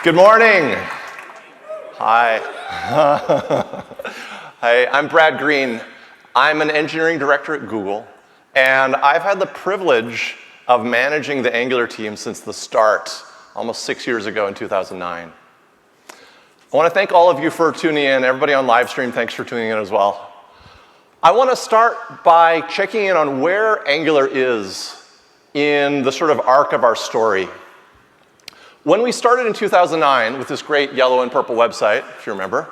Good morning. Hi. Hi, I'm Brad Green. I'm an engineering director at Google, and I've had the privilege of managing the Angular team since the start, almost 6 years ago in 2009. I want to thank all of you for tuning in. Everybody on live stream, thanks for tuning in as well. I want to start by checking in on where Angular is in the sort of arc of our story. When we started in 2009 with this great yellow and purple website, if you remember,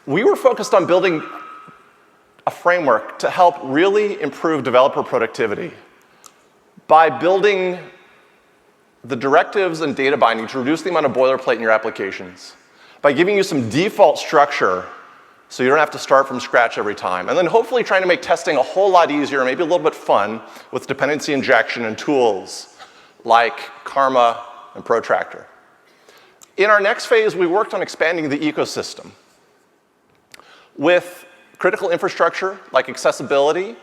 we were focused on building a framework to help really improve developer productivity by building the directives and data binding to reduce the amount of boilerplate in your applications, by giving you some default structure so you don't have to start from scratch every time, and then hopefully trying to make testing a whole lot easier, maybe a little bit fun, with dependency injection and tools like Karma and Protractor. In our next phase, we worked on expanding the ecosystem with critical infrastructure like accessibility,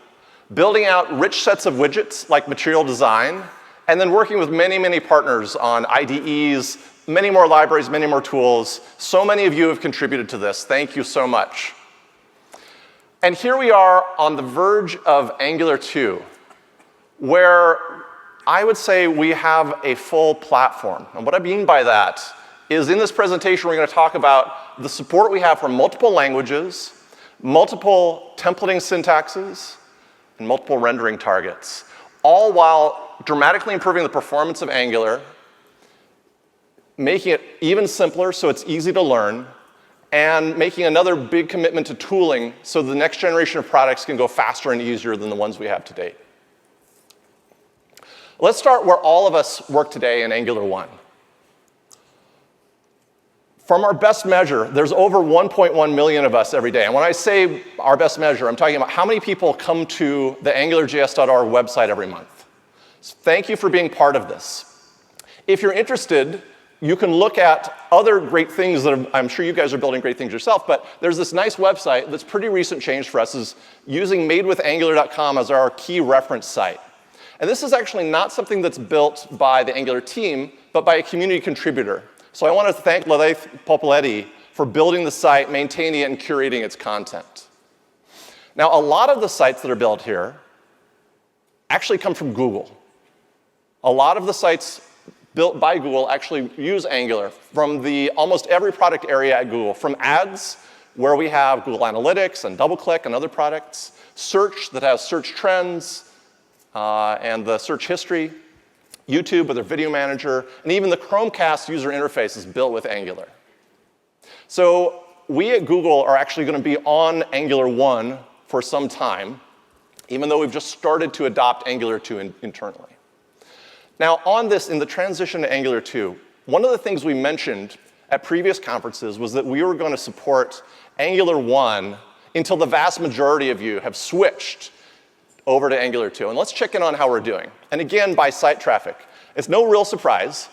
building out rich sets of widgets like material design, and then working with many, many partners on IDEs, many more libraries, many more tools. So many of you have contributed to this. Thank you so much. And here we are on the verge of Angular 2, where I would say we have a full platform. And what I mean by that is in this presentation, we're going to talk about the support we have for multiple languages, multiple templating syntaxes, and multiple rendering targets, all while dramatically improving the performance of Angular, making it even simpler so it's easy to learn, and making another big commitment to tooling so the next generation of products can go faster and easier than the ones we have to date. Let's start where all of us work today in Angular 1. From our best measure, there's over 1.1 million of us every day. And when I say our best measure, I'm talking about how many people come to the AngularJS.org website every month. So thank you for being part of this. If you're interested, you can look at other great things that I'm sure you guys are building great things yourself, but there's this nice website that's pretty recent change for us, is using madewithangular.com as our key reference site. And this is actually not something that's built by the Angular team, but by a community contributor. So I want to thank Ladaith Popoletti for building the site, maintaining it, and curating its content. Now, a lot of the sites that are built here actually come from Google. A lot of the sites built by Google actually use Angular from almost every product area at Google, from ads, where we have Google Analytics and DoubleClick and other products, search that has search trends, and the search history, YouTube with their video manager, and even the Chromecast user interface is built with Angular. So we at Google are actually going to be on Angular 1 for some time, even though we've just started to adopt Angular 2 internally. Now on this, in the transition to Angular 2, one of the things we mentioned at previous conferences was that we were going to support Angular 1 until the vast majority of you have switched over to Angular 2. And let's check in on how we're doing. And again, by site traffic. It's no real surprise.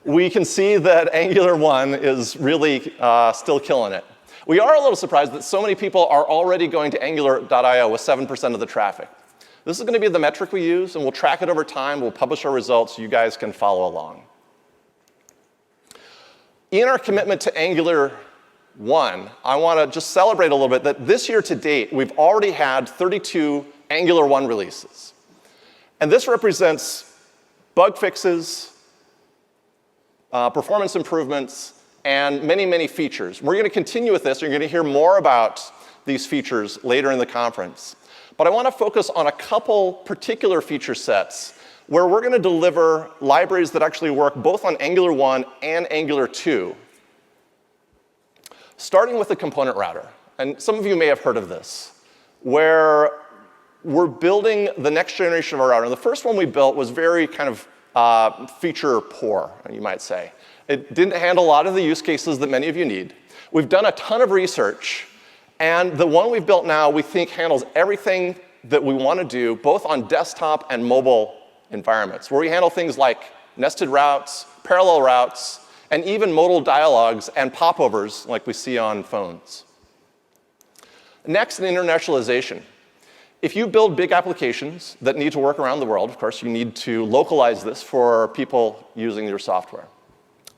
We can see that Angular 1 is really still killing it. We are a little surprised that so many people are already going to Angular.io with 7% of the traffic. This is going to be the metric we use, and we'll track it over time. We'll publish our results so you guys can follow along. In our commitment to Angular 1, I want to just celebrate a little bit that this year to date, we've already had 32 Angular 1 releases. And this represents bug fixes, performance improvements, and many, many features. We're going to continue with this. You're going to hear more about these features later in the conference. But I want to focus on a couple particular feature sets where we're going to deliver libraries that actually work both on Angular 1 and Angular 2. Starting with the component router. And some of you may have heard of this, where we're building the next generation of our router. And the first one we built was very kind of feature poor, you might say. It didn't handle a lot of the use cases that many of you need. We've done a ton of research, and the one we've built now we think handles everything that we want to do, both on desktop and mobile environments, where we handle things like nested routes, parallel routes, and even modal dialogues and popovers like we see on phones. Next, in internationalization. If you build big applications that need to work around the world, of course, you need to localize this for people using your software.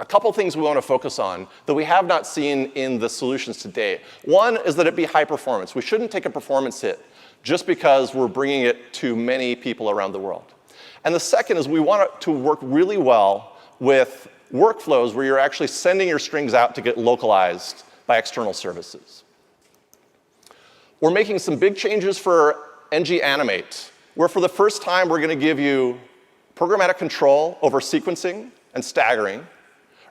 a couple things we want to focus on that we have not seen in the solutions to date. One is that it be high performance. We shouldn't take a performance hit just because we're bringing it to many people around the world. And the second is we want it to work really well with workflows where you're actually sending your strings out to get localized by external services. We're making some big changes for ng-animate, where for the first time we're going to give you programmatic control over sequencing and staggering.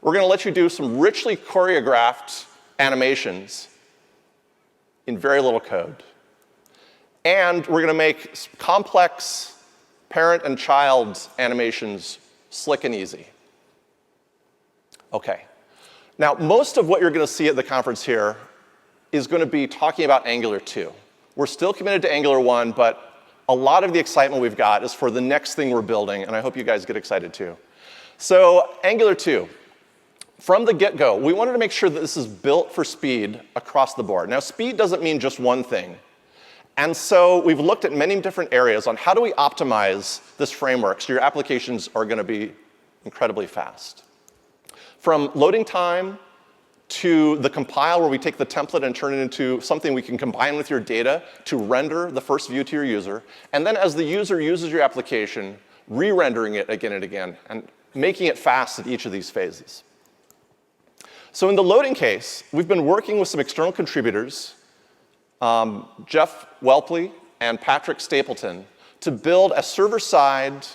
We're going to let you do some richly choreographed animations in very little code. And we're going to make complex parent and child animations slick and easy. OK. Now, most of what you're going to see at the conference here is going to be talking about Angular 2. We're still committed to Angular 1, but a lot of the excitement we've got is for the next thing we're building, and I hope you guys get excited too. So Angular 2. From the get-go, we wanted to make sure that this is built for speed across the board. Now, speed doesn't mean just one thing. And so we've looked at many different areas on how do we optimize this framework so your applications are going to be incredibly fast. From loading time to the compile, where we take the template and turn it into something we can combine with your data to render the first view to your user. And then as the user uses your application, re-rendering it again and again, and making it fast at each of these phases. So in the loading case, we've been working with some external contributors, Jeff Welpley and Patrick Stapleton, to build a server-side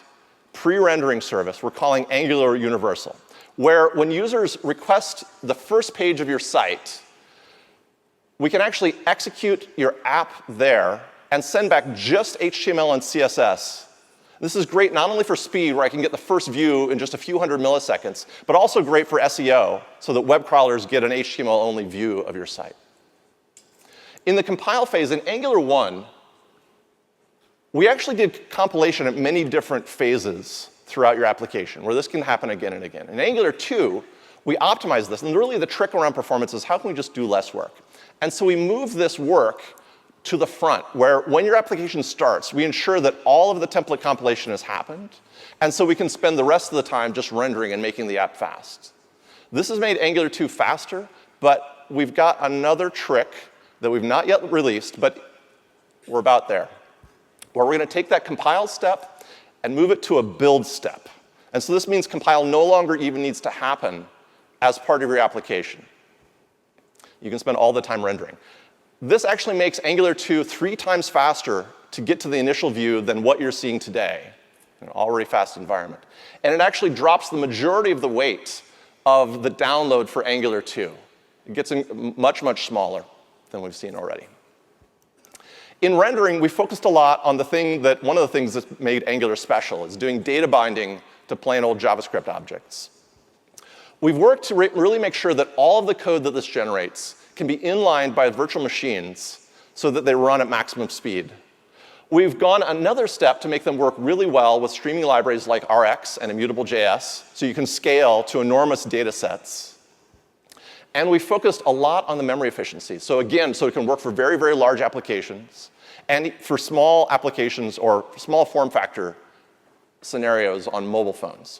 pre-rendering service we're calling Angular Universal, where when users request the first page of your site, we can actually execute your app there and send back just HTML and CSS. This is great not only for speed, where I can get the first view in just a few hundred milliseconds, but also great for SEO, so that web crawlers get an HTML-only view of your site. In the compile phase, in Angular 1, we actually did compilation at many different phases throughout your application, where this can happen again and again. In Angular 2, we optimized this, and really the trick around performance is how can we just do less work? And so we moved this work to the front, where when your application starts, we ensure that all of the template compilation has happened, and so we can spend the rest of the time just rendering and making the app fast. This has made Angular 2 faster, but we've got another trick that we've not yet released, but we're about there, where we're going to take that compile step and move it to a build step. And so this means compile no longer even needs to happen as part of your application. You can spend all the time rendering. This actually makes Angular 2 3 times faster to get to the initial view than what you're seeing today, in an already fast environment. And it actually drops the majority of the weight of the download for Angular 2. It gets much, much smaller than we've seen already. In rendering, we focused a lot on one of the things that's made Angular special is doing data binding to plain old JavaScript objects. We've worked to really make sure that all of the code that this generates can be inlined by virtual machines so that they run at maximum speed. We've gone another step to make them work really well with streaming libraries like Rx and Immutable.js, so you can scale to enormous data sets. And we focused a lot on the memory efficiency. So again, so it can work for very, very large applications and for small applications or small form factor scenarios on mobile phones.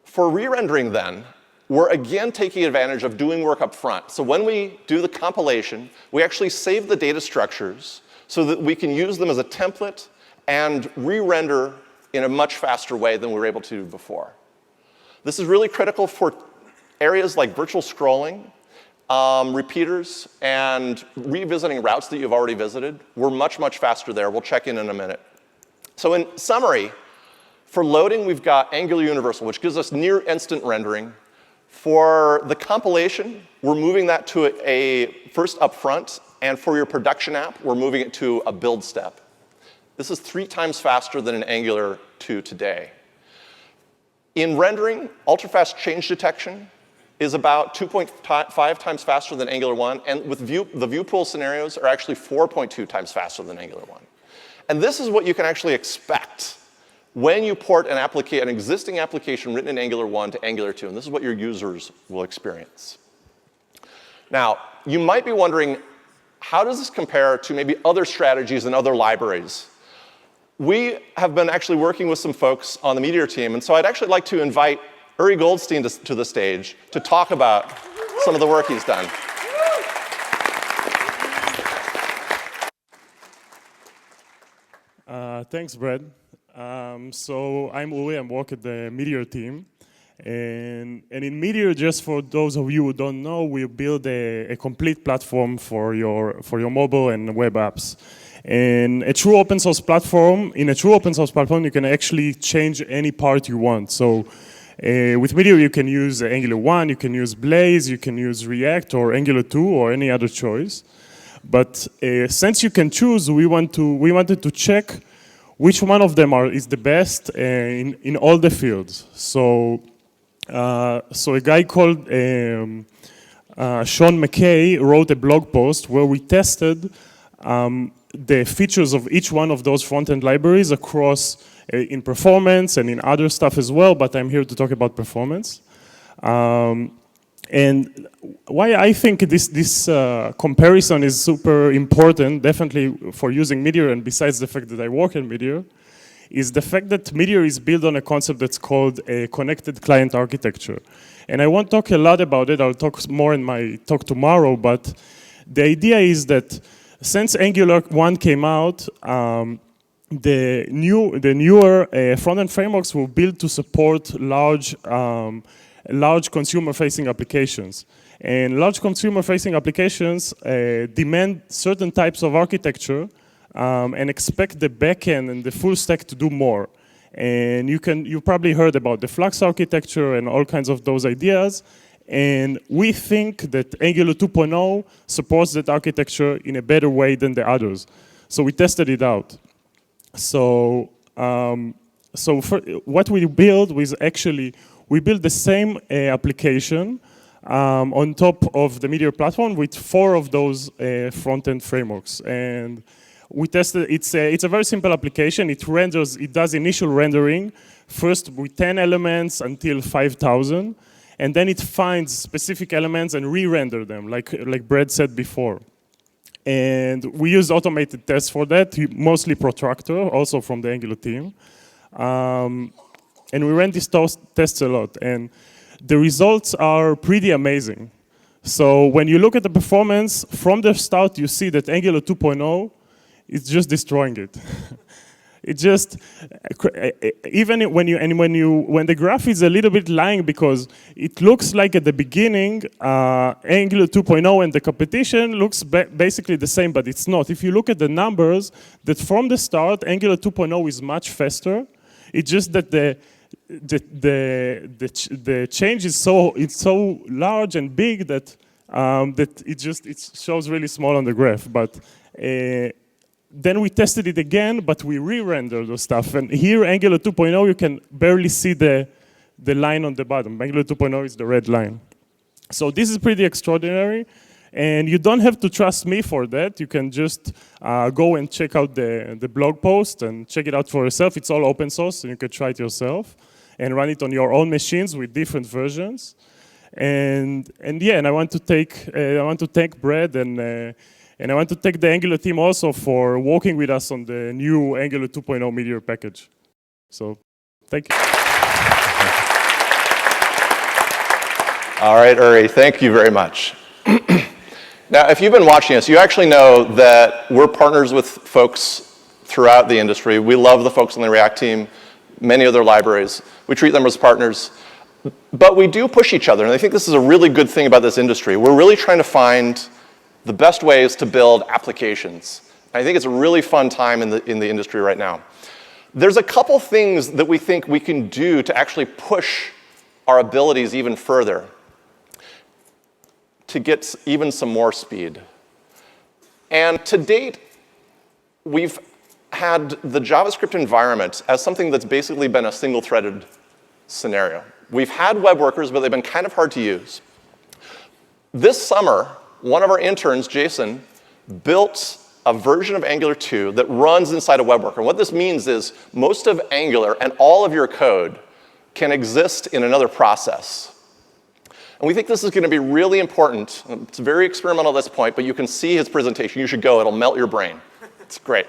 For re-rendering then, we're again taking advantage of doing work up front. So when we do the compilation, we actually save the data structures so that we can use them as a template and re-render in a much faster way than we were able to before. This is really critical for areas like virtual scrolling, repeaters, and revisiting routes that you've already visited. We're much, much faster there. We'll check in a minute. So in summary, for loading, we've got Angular Universal, which gives us near instant rendering. For the compilation, we're moving that to a first upfront, and for your production app, we're moving it to a build step. This is 3 times faster than in Angular 2 today. In rendering, ultra-fast change detection is about 2.5 times faster than Angular 1, and with the view pool scenarios are actually 4.2 times faster than Angular 1. And this is what you can actually expect when you port an existing application written in Angular 1 to Angular 2, and this is what your users will experience. Now, you might be wondering, how does this compare to maybe other strategies and other libraries? We have been actually working with some folks on the Meteor team, and so I'd actually like to invite Uri Goldstein to the stage to talk about some of the work he's done. Thanks, Brad. So I'm Uri, I work at the Meteor team. And in Meteor, just for those of you who don't know, we build a complete platform for your mobile and web apps. And a true open source platform, in a true open source platform, you can actually change any part you want. So with Meteor, you can use Angular 1, you can use Blaze, you can use React or Angular 2 or any other choice. But since you can choose, we wanted to check which one of them is the best in all the fields. So a guy called Sean McKay wrote a blog post where we tested the features of each one of those front-end libraries across in performance and in other stuff as well, but I'm here to talk about performance. And why I think this comparison is super important, definitely for using Meteor, and besides the fact that I work in Meteor, is the fact that Meteor is built on a concept that's called a connected client architecture. And I won't talk a lot about it, I'll talk more in my talk tomorrow, but the idea is that since Angular 1 came out, the newer front-end frameworks were built to support large consumer-facing applications. And large consumer-facing applications demand certain types of architecture and expect the backend and the full stack to do more. And you probably heard about the Flux architecture and all kinds of those ideas. And we think that Angular 2.0 supports that architecture in a better way than the others. So we tested it out. So what we built was actually, we built the same application on top of the Meteor platform with 4 of those front-end frameworks. And we tested, it's a very simple application. It does initial rendering, first with 10 elements until 5,000. And then it finds specific elements and re-render them, like Brad said before. And we use automated tests for that, mostly Protractor, also from the Angular team. And we ran these tests a lot. And the results are pretty amazing. So when you look at the performance, from the start, you see that Angular 2.0 is just destroying it. It just, even when the graph is a little bit lying, because it looks like at the beginning, Angular 2.0 and the competition looks basically the same, but it's not. If you look at the numbers, that from the start, Angular 2.0 is much faster. It's just that the change is so large and big that it shows really small on the graph. But then we tested it again, but we re-rendered the stuff. And here, Angular 2.0, you can barely see the line on the bottom. Angular 2.0 is the red line. So this is pretty extraordinary. And you don't have to trust me for that. You can just go and check out the blog post and check it out for yourself. It's all open source, and you can try it yourself and run it on your own machines with different versions. And I want to thank Brad and I want to thank the Angular team also for working with us on the new Angular 2.0 Meteor package. So, thank you. All right, Uri, thank you very much. Now, if you've been watching us, you actually know that we're partners with folks throughout the industry. We love the folks on the React team, many other libraries. We treat them as partners. But we do push each other, and I think this is a really good thing about this industry. We're really trying to find the best ways to build applications. I think it's a really fun time in the industry right now. There's a couple things that we think we can do to actually push our abilities even further to get even some more speed. And to date, we've had the JavaScript environment as something that's basically been a single-threaded scenario. We've had web workers, but they've been kind of hard to use. This summer, one of our interns, Jason, built a version of Angular 2 that runs inside a web worker. And what this means is most of Angular and all of your code can exist in another process. And we think this is going to be really important. It's very experimental at this point, but you can see his presentation. You should go. It'll melt your brain. It's great.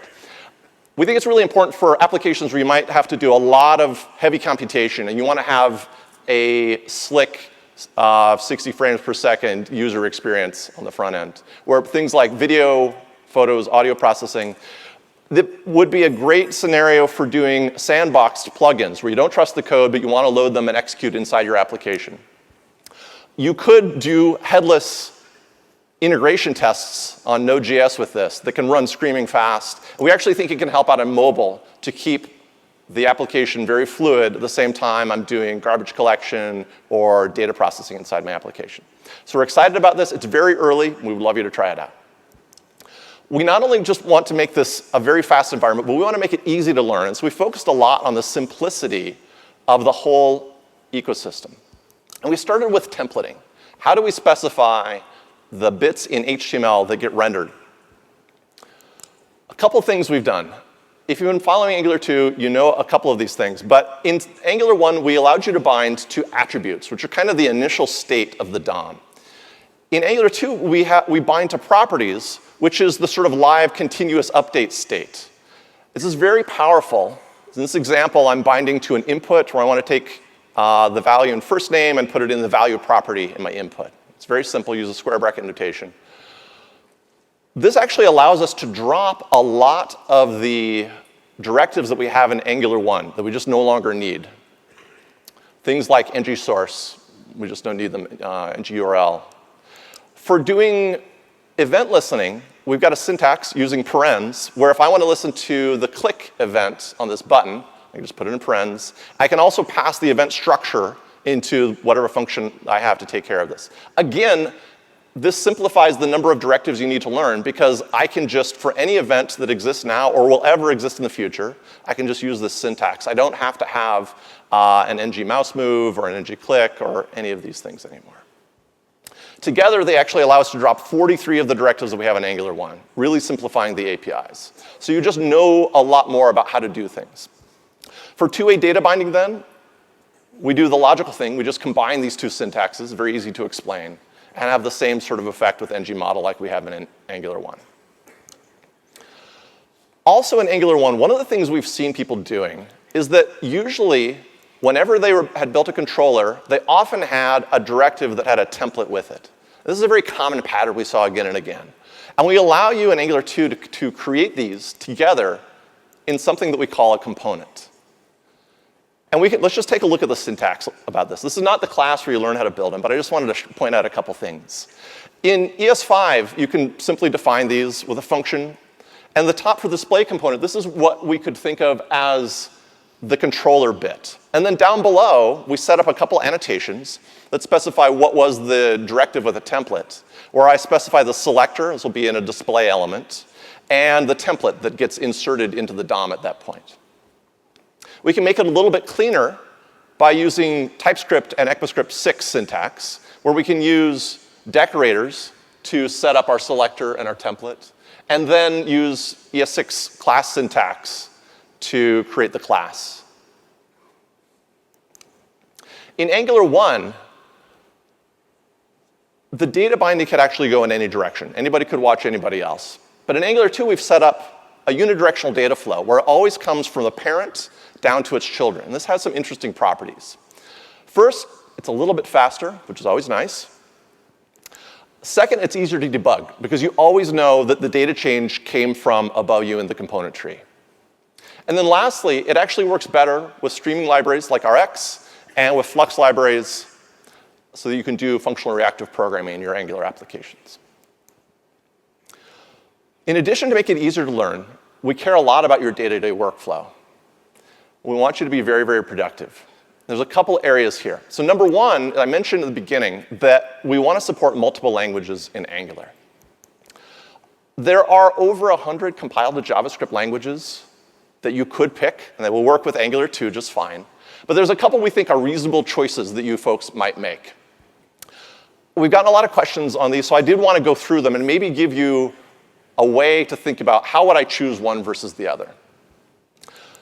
We think it's really important for applications where you might have to do a lot of heavy computation, and you want to have a slick 60 frames per second user experience on the front end, where things like video, photos, audio processing, that would be a great scenario for doing sandboxed plugins, where you don't trust the code, but you want to load them and execute inside your application. You could do headless integration tests on Node.js with this that can run screaming fast. And we actually think it can help out on mobile to keep the application very fluid at the same time I'm doing garbage collection or data processing inside my application. So we're excited about this. It's very early. We would love you to try it out. We not only just want to make this a very fast environment, but we want to make it easy to learn. And so we focused a lot on the simplicity of the whole ecosystem. And we started with templating. How do we specify the bits in HTML that get rendered? A couple things we've done. If you've been following Angular 2, you know a couple of these things. But in Angular 1, we allowed you to bind to attributes, which are kind of the initial state of the DOM. In Angular 2, we bind to properties, which is the sort of live continuous update state. This is very powerful. In this example, I'm binding to an input where I want to take the value in first name and put it in the value property in my input. It's very simple, use a square bracket notation. This actually allows us to drop a lot of the directives that we have in Angular 1 that we just no longer need. Things like ngSource, we just don't need them, ngURL. For doing event listening, we've got a syntax using parens, where if I want to listen to the click event on this button, I can just put it in parens. I can also pass the event structure into whatever function I have to take care of this. Again, this simplifies the number of directives you need to learn, because I can just, for any event that exists now or will ever exist in the future, I can just use this syntax. I don't have to have an ng mouse move or an ng click or any of these things anymore. Together, they actually allow us to drop 43 of the directives that we have in Angular 1, really simplifying the APIs. So you just know a lot more about how to do things. For two-way data binding then, we do the logical thing. We just combine these two syntaxes, very easy to explain, and have the same sort of effect with ng model like we have in Angular 1. Also in Angular 1, one of the things we've seen people doing is that usually, whenever they had built a controller, they often had a directive that had a template with it. This is a very common pattern we saw again and again. And we allow you in Angular 2 to create these together in something that we call a component. And let's just take a look at the syntax about this. This is not the class where you learn how to build them, but I just wanted to point out a couple things. In ES5, you can simply define these with a function. And the top for the display component, this is what we could think of as the controller bit. And then down below, we set up a couple annotations that specify what was the directive with a template, where I specify the selector, this will be in a display element, and the template that gets inserted into the DOM at that point. We can make it a little bit cleaner by using TypeScript and ECMAScript 6 syntax, where we can use decorators to set up our selector and our template, and then use ES6 class syntax to create the class. In Angular 1, the data binding could actually go in any direction. Anybody could watch anybody else. But in Angular 2, we've set up a unidirectional data flow where it always comes from the parent down to its children. And this has some interesting properties. First, it's a little bit faster, which is always nice. Second, it's easier to debug, because you always know that the data change came from above you in the component tree. And then lastly, it actually works better with streaming libraries like Rx and with Flux libraries, so that you can do functional reactive programming in your Angular applications. In addition to making it easier to learn, we care a lot about your day-to-day workflow. We want you to be very, very productive. There's a couple areas here. So number one, I mentioned at the beginning that we want to support multiple languages in Angular. There are over 100 compiled to JavaScript languages that you could pick, and they will work with Angular 2 just fine. But there's a couple we think are reasonable choices that you folks might make. We've gotten a lot of questions on these, so I did want to go through them and maybe give you a way to think about how would I choose one versus the other.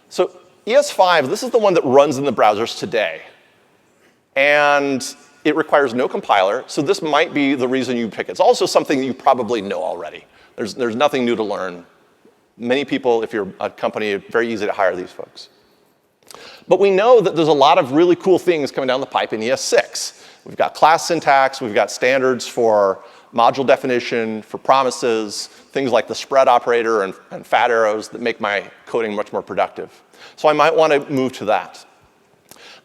So ES5, this is the one that runs in the browsers today. And it requires no compiler, so this might be the reason you pick it. It's also something that you probably know already. There's nothing new to learn. Many people, if you're a company, it's very easy to hire these folks. But we know that there's a lot of really cool things coming down the pipe in ES6. We've got class syntax, we've got standards for module definition, for promises, things like the spread operator and fat arrows that make my coding much more productive. So I might want to move to that.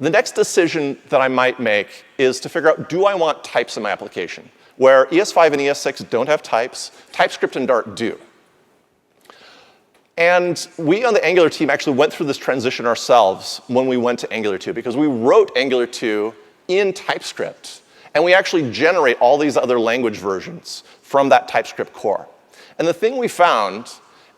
The next decision that I might make is to figure out, do I want types in my application? Where ES5 and ES6 don't have types, TypeScript and Dart do. And we on the Angular team actually went through this transition ourselves when we went to Angular 2, because we wrote Angular 2 in TypeScript. And we actually generate all these other language versions from that TypeScript core. And the thing we found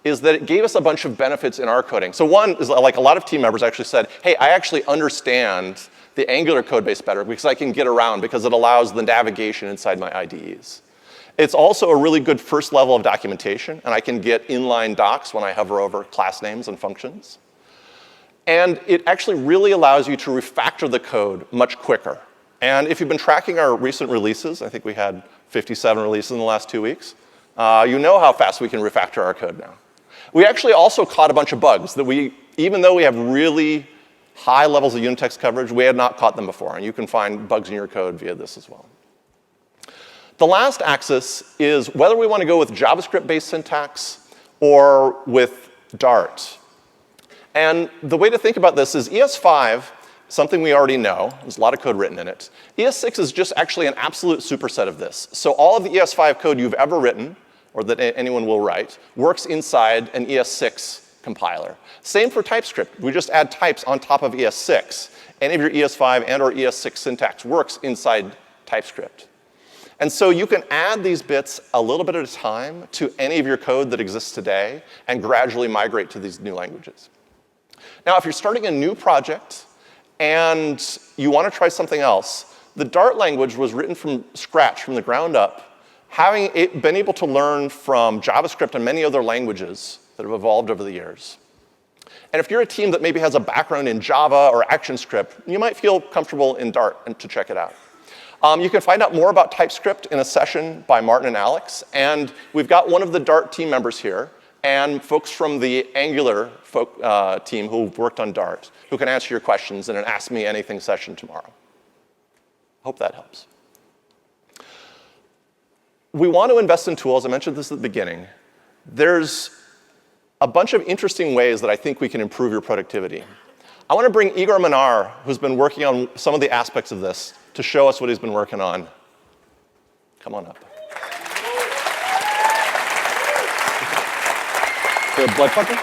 is that it gave us a bunch of benefits in our coding. So one is, like, a lot of team members actually said, hey, I actually understand the Angular code base better because I can get around, because it allows the navigation inside my IDEs. It's also a really good first level of documentation, and I can get inline docs when I hover over class names and functions. And it actually really allows you to refactor the code much quicker. And if you've been tracking our recent releases, I think we had 57 releases in the last 2 weeks, you know how fast we can refactor our code now. We actually also caught a bunch of bugs that even though we have really high levels of unit text coverage, we had not caught them before. And you can find bugs in your code via this as well. The last axis is whether we want to go with JavaScript-based syntax or with Dart. And the way to think about this is ES5, something we already know. There's a lot of code written in it. ES6 is just actually an absolute superset of this. So all of the ES5 code you've ever written, or that anyone will write, works inside an ES6 compiler. Same for TypeScript. We just add types on top of ES6. Any of your ES5 and or ES6 syntax works inside TypeScript. And so you can add these bits a little bit at a time to any of your code that exists today and gradually migrate to these new languages. Now, if you're starting a new project and you want to try something else, the Dart language was written from scratch, from the ground up, having been able to learn from JavaScript and many other languages that have evolved over the years. And if you're a team that maybe has a background in Java or ActionScript, you might feel comfortable in Dart and to check it out. You can find out more about TypeScript in a session by Martin and Alex. And we've got one of the Dart team members here and folks from the Angular team who worked on Dart who can answer your questions in an Ask Me Anything session tomorrow. Hope that helps. We want to invest in tools. I mentioned this at the beginning. There's a bunch of interesting ways that I think we can improve your productivity. I want to bring Igor Minar, who's been working on some of the aspects of this, to show us what he's been working on. Come on up. The blood button?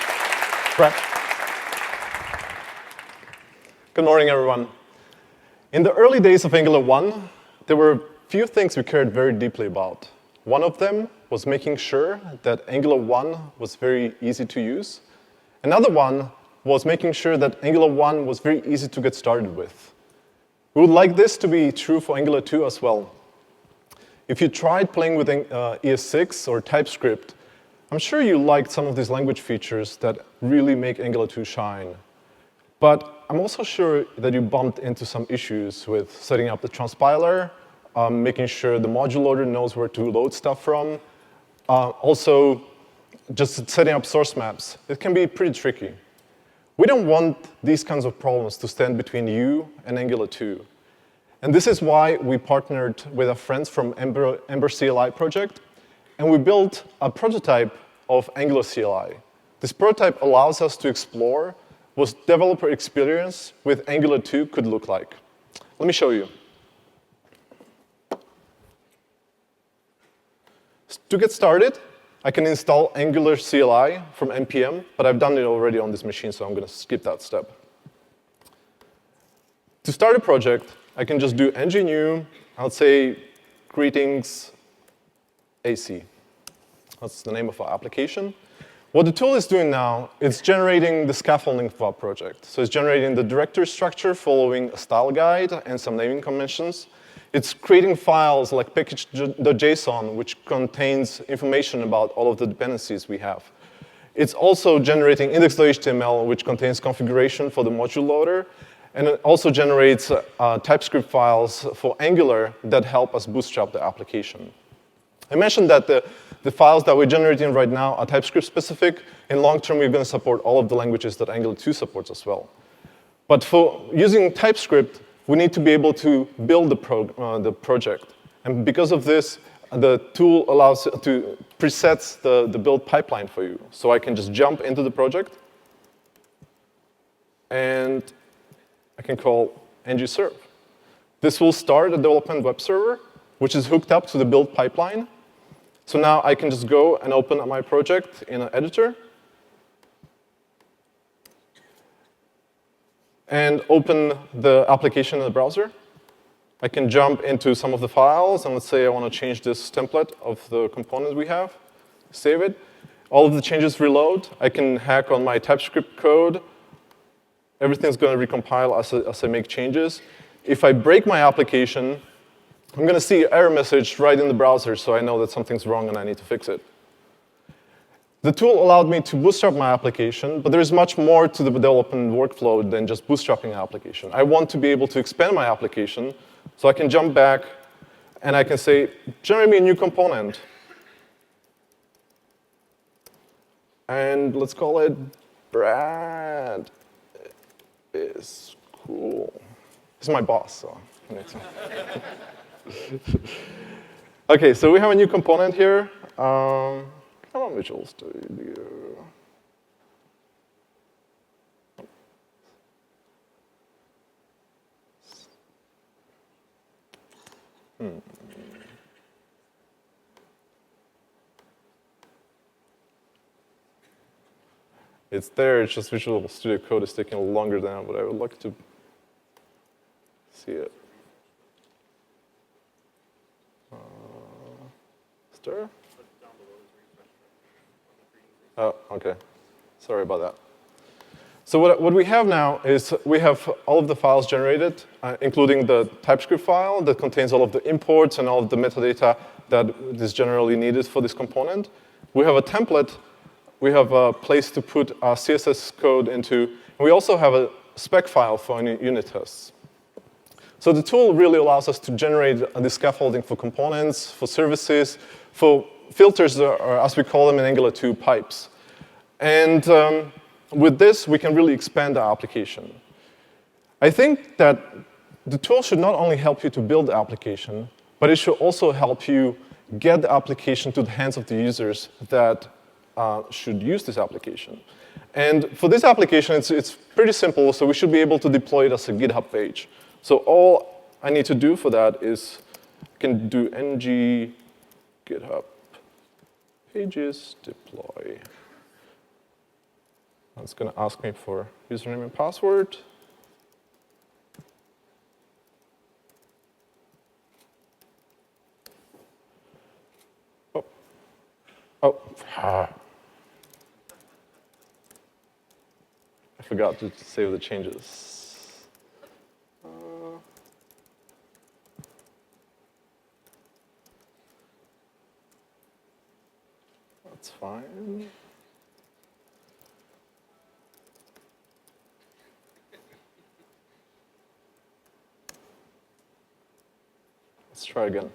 Correct. Good morning, everyone. In the early days of Angular 1, there were a few things we cared very deeply about. One of them was making sure that Angular 1 was very easy to use. Another one was making sure that Angular 1 was very easy to get started with. We would like this to be true for Angular 2 as well. If you tried playing with ES6 or TypeScript, I'm sure you liked some of these language features that really make Angular 2 shine. But I'm also sure that you bumped into some issues with setting up the transpiler, making sure the module loader knows where to load stuff from, also just setting up source maps. It can be pretty tricky. We don't want these kinds of problems to stand between you and Angular 2. And this is why we partnered with our friends from Ember CLI project, and we built a prototype of Angular CLI. This prototype allows us to explore what developer experience with Angular 2 could look like. Let me show you. To get started, I can install Angular CLI from npm, but I've done it already on this machine, so I'm going to skip that step. To start a project, I can just do ng-new. I'll say greetings AC. That's the name of our application. What the tool is doing now, it's generating the scaffolding for our project. So it's generating the directory structure following a style guide and some naming conventions. It's creating files like package.json, which contains information about all of the dependencies we have. It's also generating index.html, which contains configuration for the module loader. And it also generates TypeScript files for Angular that help us bootstrap the application. I mentioned that the files that we're generating right now are TypeScript specific. In long term, we're going to support all of the languages that Angular 2 supports as well. But for using TypeScript, we need to be able to build the project. And because of this, the tool allows to presets the build pipeline for you. So I can just jump into the project, and I can call ng-serve. This will start a development web server, which is hooked up to the build pipeline. So now I can just go and open up my project in an editor and open the application in the browser. I can jump into some of the files, and let's say I want to change this template of the component we have, save it. All of the changes reload. I can hack on my TypeScript code. Everything's going to recompile as I make changes. If I break my application, I'm going to see an error message right in the browser, so I know that something's wrong and I need to fix it. The tool allowed me to bootstrap my application, but there's much more to the development workflow than just bootstrapping an application. I want to be able to expand my application, so I can jump back and I can say, generate me a new component. And let's call it Brad is cool. He's my boss, so. OK, so we have a new component here. Come on, Visual Studio. It's there, it's just Visual Studio Code is taking longer than what I would like to see it. Stir? Oh, OK. Sorry about that. So what we have now is we have all of the files generated, including the TypeScript file that contains all of the imports and all of the metadata that is generally needed for this component. We have a template. We have a place to put our CSS code into. And we also have a spec file for any unit tests. So the tool really allows us to generate the scaffolding for components, for services, for filters, or as we call them in Angular 2, pipes. And with this, we can really expand our application. I think that the tool should not only help you to build the application, but it should also help you get the application to the hands of the users that should use this application. And for this application, it's pretty simple, so we should be able to deploy it as a GitHub page. So all I need to do for that is I can do ng GitHub pages deploy. It's going to ask me for username and password. Oh. I forgot to save the changes. That's fine. Let's try again.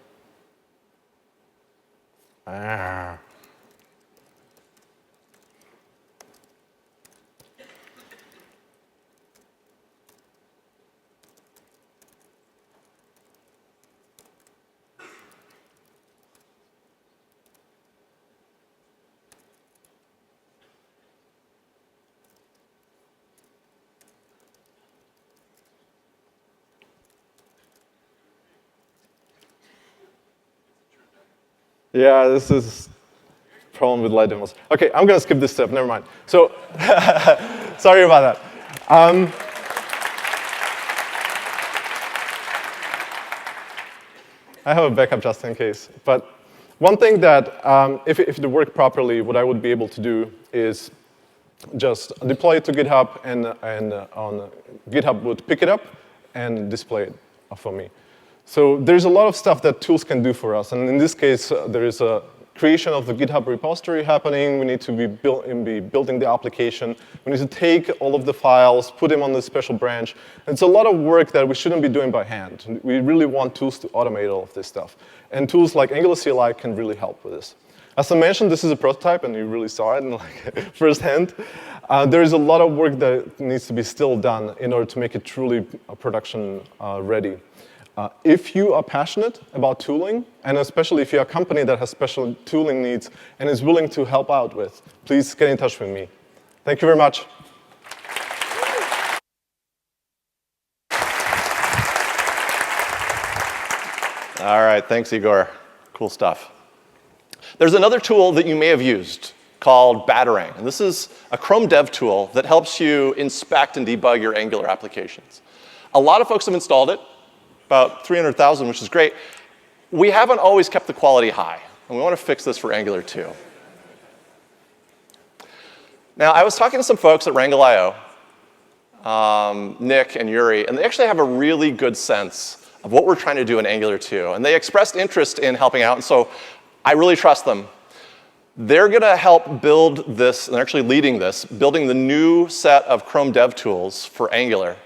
Yeah, this is a problem with light demos. OK, I'm going to skip this step. Never mind. So sorry about that. I have a backup just in case. But one thing that, if it worked properly, what I would be able to do is just deploy it to GitHub, and on GitHub would pick it up and display it for me. So there's a lot of stuff that tools can do for us. And in this case, there is a creation of the GitHub repository happening. We need to be building the application. We need to take all of the files, put them on the special branch. And it's a lot of work that we shouldn't be doing by hand. We really want tools to automate all of this stuff. And tools like Angular CLI can really help with this. As I mentioned, this is a prototype, and you really saw it in firsthand. There is a lot of work that needs to be still done in order to make it truly production ready. If you are passionate about tooling, and especially if you're a company that has special tooling needs and is willing to help out with, please get in touch with me. Thank you very much. All right, thanks, Igor. Cool stuff. There's another tool that you may have used called Batarang. And this is a Chrome dev tool that helps you inspect and debug your Angular applications. A lot of folks have installed it, about 300,000, which is great. We haven't always kept the quality high, and we want to fix this for Angular 2. Now, I was talking to some folks at Wrangle.io, Nick and Yuri, and they actually have a really good sense of what we're trying to do in Angular 2. And they expressed interest in helping out, and so I really trust them. They're going to help build this, and they're actually leading this, building the new set of Chrome dev tools for Angular.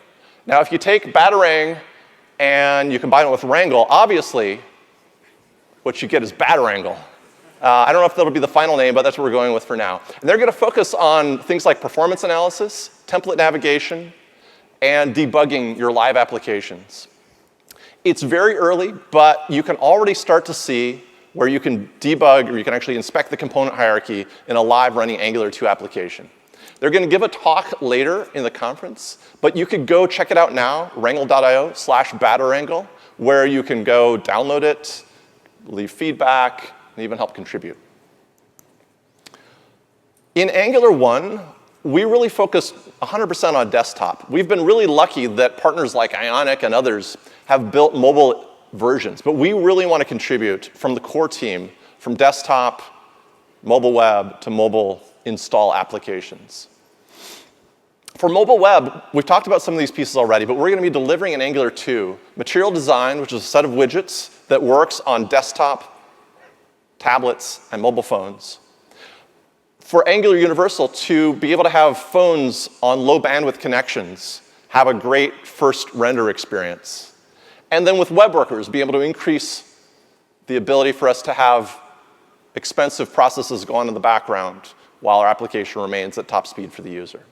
Now, if you take Batarang and you combine it with Wrangle, obviously, what you get is Batarangle. I don't know if that'll be the final name, but that's what we're going with for now. And they're going to focus on things like performance analysis, template navigation, and debugging your live applications. It's very early, but you can already start to see where you can debug, or you can actually inspect the component hierarchy in a live running Angular 2 application. They're going to give a talk later in the conference, but you could go check it out now, wrangle.io/Batarangle, where you can go download it, leave feedback, and even help contribute. In Angular 1, we really focused 100% on desktop. We've been really lucky that partners like Ionic and others have built mobile versions, but we really want to contribute from the core team, from desktop, mobile web, to mobile install applications. For mobile web, we've talked about some of these pieces already, but we're going to be delivering in Angular 2 material design, which is a set of widgets that works on desktop, tablets, and mobile phones. For Angular Universal to be able to have phones on low bandwidth connections have a great first render experience. And then with web workers, be able to increase the ability for us to have expensive processes go on in the background while our application remains at top speed for the user.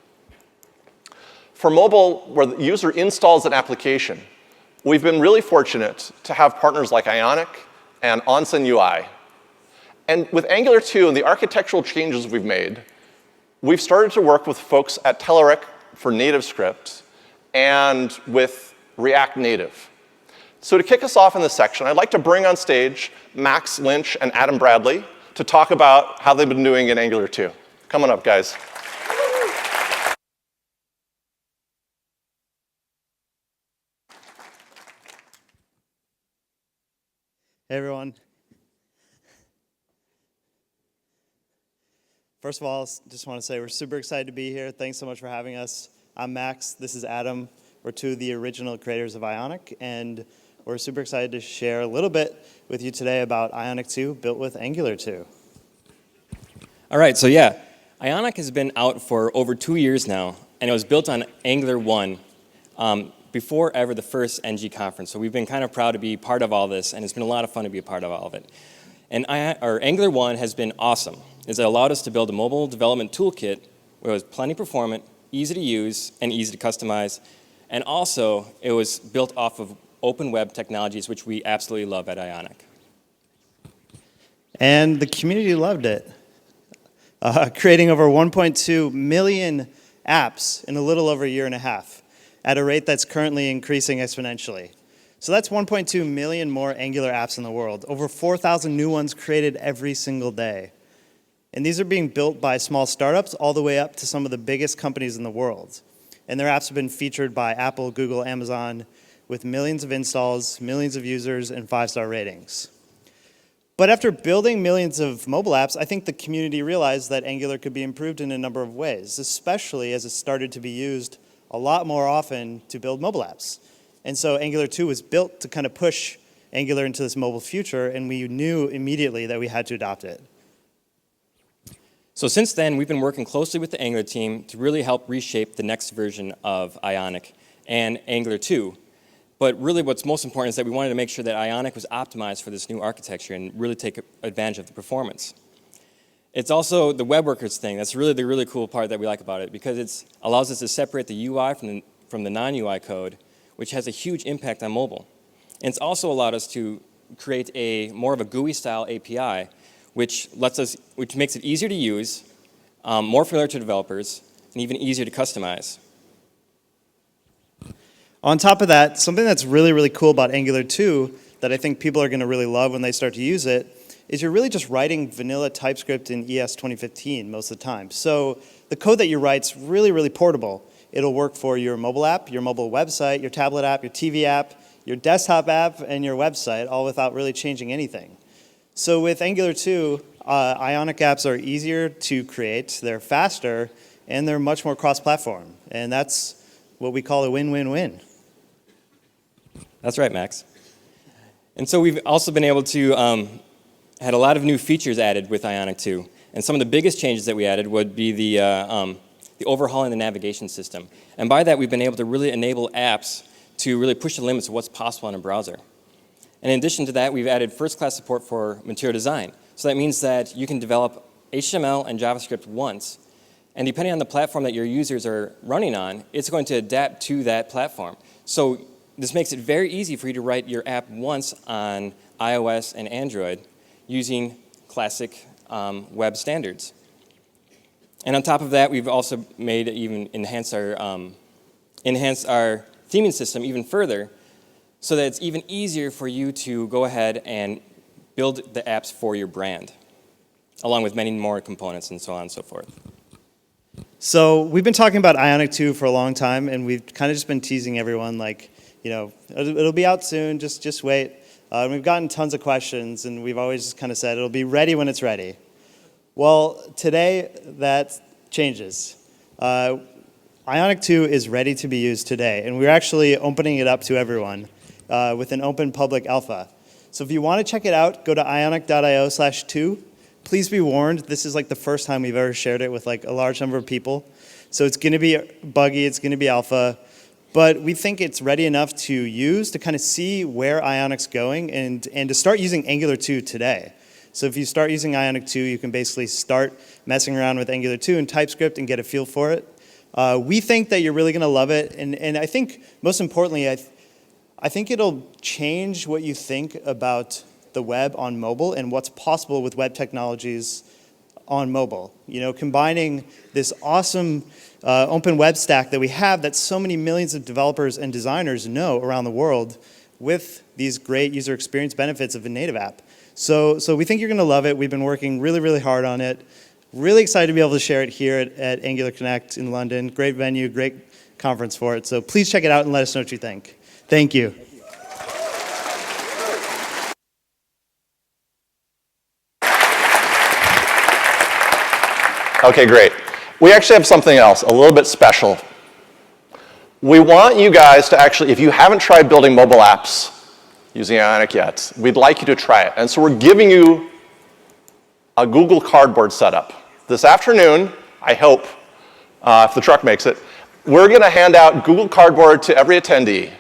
For mobile, where the user installs an application, we've been really fortunate to have partners like Ionic and Onsen UI. And with Angular 2 and the architectural changes we've made, we've started to work with folks at Telerik for NativeScript and with React Native. So to kick us off in this section, I'd like to bring on stage Max Lynch and Adam Bradley to talk about how they've been doing in Angular 2. Come on up, guys. Hey, everyone. First of all, just want to say we're super excited to be here. Thanks so much for having us. I'm Max. This is Adam. We're two of the original creators of Ionic, and we're super excited to share a little bit with you today about Ionic 2 built with Angular 2. All right, so yeah, Ionic has been out for over 2 years now, and it was built on Angular 1 before ever the first NG conference. So we've been kind of proud to be part of all this, and it's been a lot of fun to be a part of all of it. And our Angular 1 has been awesome. It allowed us to build a mobile development toolkit where it was plenty performant, easy to use, and easy to customize. And also, it was built off of open web technologies, which we absolutely love at Ionic. And the community loved it. Creating over 1.2 million apps in a little over a year and a half at a rate that's currently increasing exponentially. So that's 1.2 million more Angular apps in the world, over 4,000 new ones created every single day. And these are being built by small startups all the way up to some of the biggest companies in the world. And their apps have been featured by Apple, Google, Amazon, with millions of installs, millions of users, and 5-star ratings. But after building millions of mobile apps, I think the community realized that Angular could be improved in a number of ways, especially as it started to be used a lot more often to build mobile apps. And so Angular 2 was built to kind of push Angular into this mobile future, and we knew immediately that we had to adopt it. So since then, we've been working closely with the Angular team to really help reshape the next version of Ionic and Angular 2. But really what's most important is that we wanted to make sure that Ionic was optimized for this new architecture and really take advantage of the performance. It's also the web workers thing. That's really the really cool part that we like about it, because it allows us to separate the UI from the non-UI code, which has a huge impact on mobile. And it's also allowed us to create more of a GUI-style API, which makes it easier to use, more familiar to developers, and even easier to customize. On top of that, something that's really, really cool about Angular 2 that I think people are going to really love when they start to use it is you're really just writing vanilla TypeScript in ES 2015 most of the time. So the code that you write's really, really portable. It'll work for your mobile app, your mobile website, your tablet app, your TV app, your desktop app, and your website, all without really changing anything. So with Angular 2, Ionic apps are easier to create, they're faster, and they're much more cross-platform. And that's what we call a win-win-win. That's right, Max. And so we've also been able to had a lot of new features added with Ionic 2. And some of the biggest changes that we added would be the overhauling the navigation system. And by that, we've been able to really enable apps to really push the limits of what's possible in a browser. And in addition to that, we've added first-class support for Meteor design. So that means that you can develop HTML and JavaScript once, and depending on the platform that your users are running on, it's going to adapt to that platform. So this makes it very easy for you to write your app once on iOS and Android using classic web standards. And on top of that, we've also enhanced our theming system even further, so that it's even easier for you to go ahead and build the apps for your brand, along with many more components and so on and so forth. So we've been talking about Ionic 2 for a long time, and we've kind of just been teasing everyone like, you know, it'll be out soon, just wait. And we've gotten tons of questions, and we've always just kind of said it'll be ready when it's ready. Well, today that changes. Ionic 2 is ready to be used today, and we're actually opening it up to everyone with an open public alpha. So if you want to check it out, go to ionic.io/2. Please be warned, this is like the first time we've ever shared it with like a large number of people. So it's going to be buggy, it's going to be alpha, but we think it's ready enough to use to kind of see where Ionic's going and to start using Angular 2 today. So if you start using Ionic 2, you can basically start messing around with Angular 2 and TypeScript and get a feel for it. We think that you're really going to love it, and I think most importantly, I think it'll change what you think about the web on mobile and what's possible with web technologies on mobile. You know, combining this awesome open web stack that we have that so many millions of developers and designers know around the world with these great user experience benefits of a native app. So we think you're going to love it. We've been working really, really hard on it. Really excited to be able to share it here at Angular Connect in London. Great venue, great conference for it. So please check it out and let us know what you think. Thank you. Okay, great. We actually have something else, a little bit special. We want you guys to actually, if you haven't tried building mobile apps using Ionic yet, we'd like you to try it. And so we're giving you a Google Cardboard setup. This afternoon, I hope, if the truck makes it, we're going to hand out Google Cardboard to every attendee.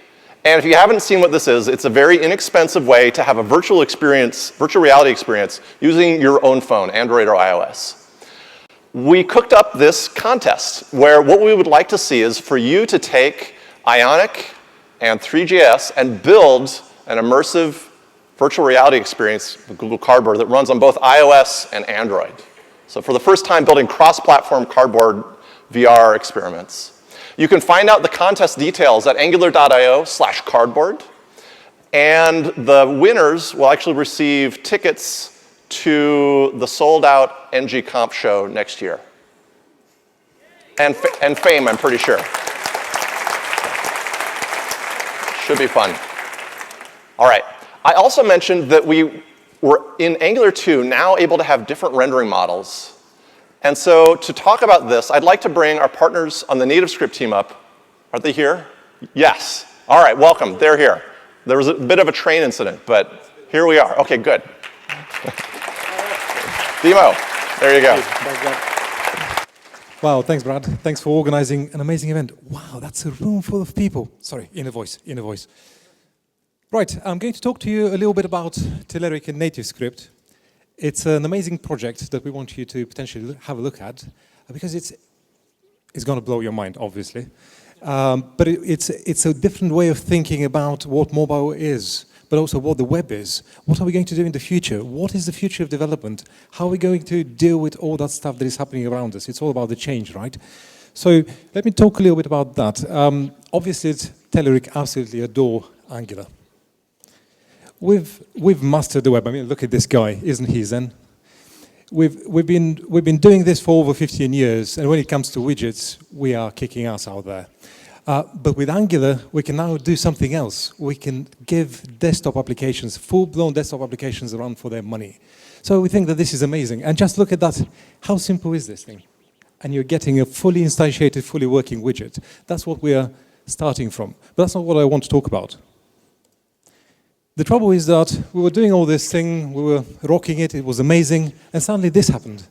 And if you haven't seen what this is, it's a very inexpensive way to have a virtual reality experience using your own phone, Android or iOS. We cooked up this contest where what we would like to see is for you to take Ionic and Three.js and build an immersive virtual reality experience with Google Cardboard that runs on both iOS and Android. So for the first time, building cross-platform Cardboard VR experiments. You can find out the contest details at angular.io/cardboard. And the winners will actually receive tickets to the sold-out NG-Conf show next year. And fame, I'm pretty sure. Should be fun. All right. I also mentioned that we were, in Angular 2, now able to have different rendering models. And so to talk about this, I'd like to bring our partners on the NativeScript team up. Are they here? Yes. All right, welcome. They're here. There was a bit of a train incident, but here we are. OK, good. Demo, there you go. Wow, thanks, Brad. Thanks for organizing an amazing event. Wow, that's a room full of people. Sorry, inner voice. Right, I'm going to talk to you a little bit about Telerik and NativeScript. It's an amazing project that we want you to potentially have a look at, because it's going to blow your mind, obviously. But it's a different way of thinking about what mobile is, but also what the web is. What are we going to do in the future? What is the future of development? How are we going to deal with all that stuff that is happening around us? It's all about the change, right? So let me talk a little bit about that. Obviously, Telerik absolutely adore Angular. We've mastered the web. I mean, look at this guy, isn't he Zen? We've been doing this for over 15 years, and when it comes to widgets, we are kicking ass out there. But with Angular, we can now do something else. We can give desktop applications, full-blown desktop applications, a run for their money. So we think that this is amazing. And just look at that. How simple is this thing? And you're getting a fully instantiated, fully working widget. That's what we are starting from. But that's not what I want to talk about. The trouble is that we were doing all this thing, we were rocking it, it was amazing, and suddenly this happened.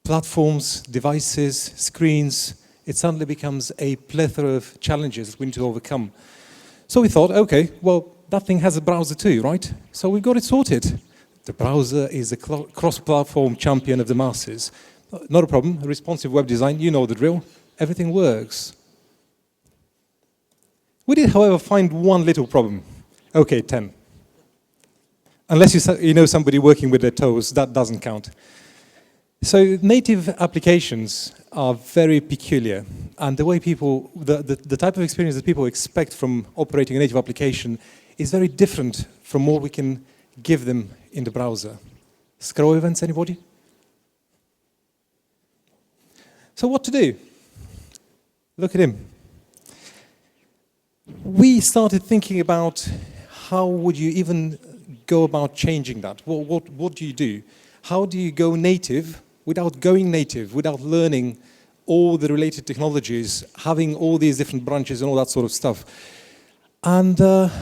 Platforms, devices, screens, it suddenly becomes a plethora of challenges that we need to overcome. So we thought, okay, well, that thing has a browser too, right? So we got it sorted. The browser is a cross-platform champion of the masses. Not a problem, responsive web design, you know the drill. Everything works. We did, however, find one little problem. Okay, 10. Unless you know somebody working with their toes, that doesn't count. So native applications are very peculiar, and the way people, the type of experience that people expect from operating a native application is very different from what we can give them in the browser. Scroll events, anybody? So what to do? Look at him. We started thinking about how would you even go about changing that? What do you do? How do you go native without going native, without learning all the related technologies, having all these different branches and all that sort of stuff? And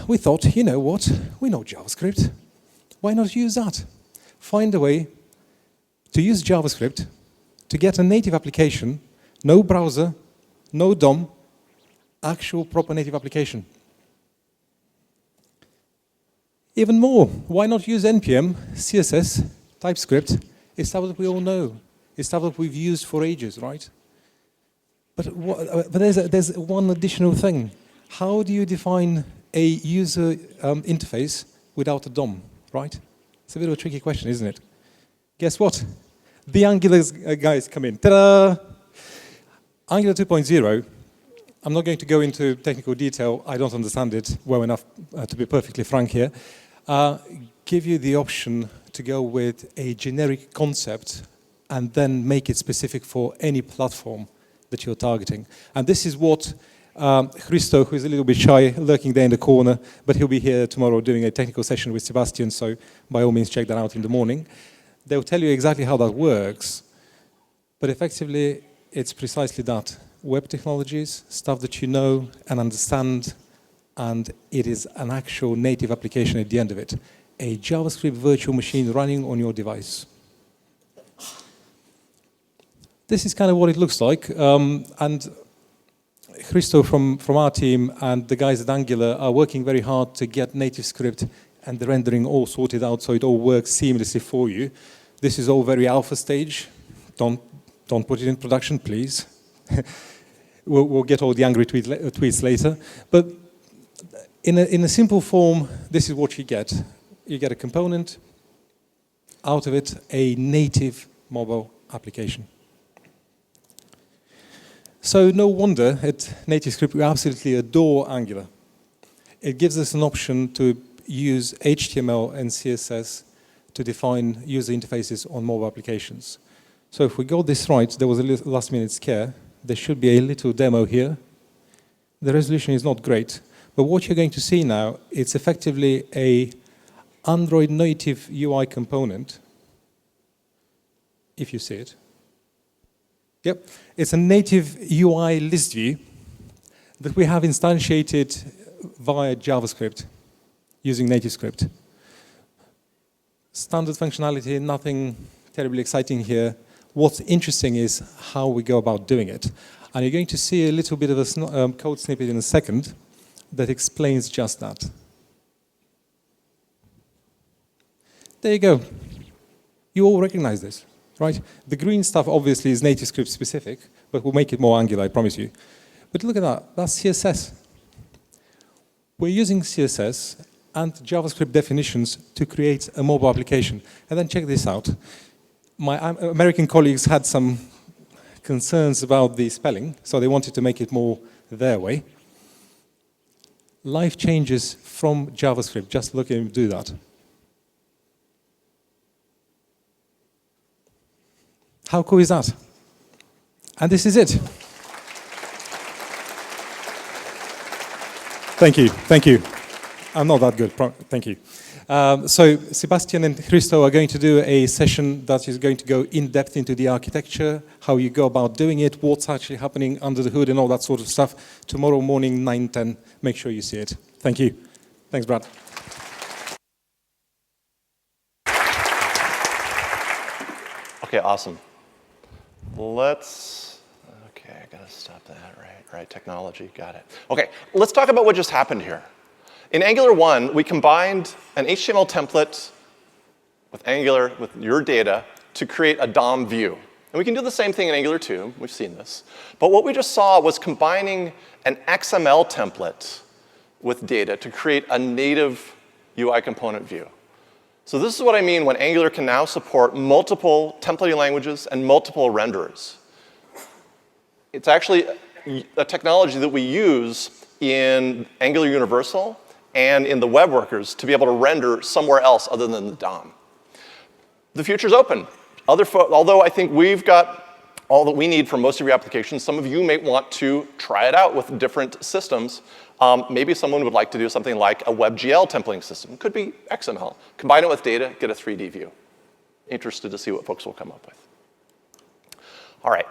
we thought, you know what? We know JavaScript. Why not use that? Find a way to use JavaScript to get a native application, no browser, no DOM, actual proper native application. Even more, why not use NPM, CSS, TypeScript? It's stuff that we all know. It's stuff that we've used for ages, right? But there's one additional thing. How do you define a user interface without a DOM, right? It's a bit of a tricky question, isn't it? Guess what? The Angular guys come in. Ta-da! Angular 2.0. I'm not going to go into technical detail. I don't understand it well enough to be perfectly frank here. Give you the option to go with a generic concept and then make it specific for any platform that you're targeting. And this is what Christo, who is a little bit shy, lurking there in the corner, but he'll be here tomorrow doing a technical session with Sebastian, so by all means check that out in the morning. They'll tell you exactly how that works, but effectively it's precisely that. Web technologies, stuff that you know and understand, and it is an actual native application at the end of it. A JavaScript virtual machine running on your device. This is kind of what it looks like. And Christo from our team and the guys at Angular are working very hard to get NativeScript and the rendering all sorted out so it all works seamlessly for you. This is all very alpha stage. Don't put it in production, please. We'll get all the angry tweets later. But in a simple form, this is what you get. You get a component, out of it, a native mobile application. So no wonder at NativeScript we absolutely adore Angular. It gives us an option to use HTML and CSS to define user interfaces on mobile applications. So if we got this right, there was a last-minute scare. There should be a little demo here. The resolution is not great, but what you're going to see now, it's effectively a Android native UI component, if you see it. Yep, it's a native UI list view that we have instantiated via JavaScript using NativeScript. Standard functionality, nothing terribly exciting here. What's interesting is how we go about doing it. And you're going to see a little bit of a code snippet in a second that explains just that. There you go. You all recognize this, right? The green stuff obviously is NativeScript specific, but we'll make it more Angular, I promise you. But look at that, that's CSS. We're using CSS and JavaScript definitions to create a mobile application. And then check this out. My American colleagues had some concerns about the spelling, so they wanted to make it more their way. Life changes from JavaScript. Just look at him do that. How cool is that? And this is it. Thank you, thank you. I'm not that good, thank you. So Sebastian and Christo are going to do a session that is going to go in depth into the architecture, how you go about doing it, what's actually happening under the hood and all that sort of stuff. Tomorrow morning, 9:10, make sure you see it. Thank you. Thanks, Brad. Okay, awesome. Okay, I gotta stop that, right, technology, got it. Okay, let's talk about what just happened here. In Angular 1, we combined an HTML template with Angular, with your data, to create a DOM view. And we can do the same thing in Angular 2, we've seen this. But what we just saw was combining an XML template with data to create a native UI component view. So this is what I mean when Angular can now support multiple templating languages and multiple renderers. It's actually a technology that we use in Angular Universal and in the web workers to be able to render somewhere else other than the DOM. The future's open. Although I think we've got all that we need for most of your applications, some of you may want to try it out with different systems. Maybe someone would like to do something like a WebGL templating system. It could be XML. Combine it with data, get a 3D view. Interested to see what folks will come up with. All right,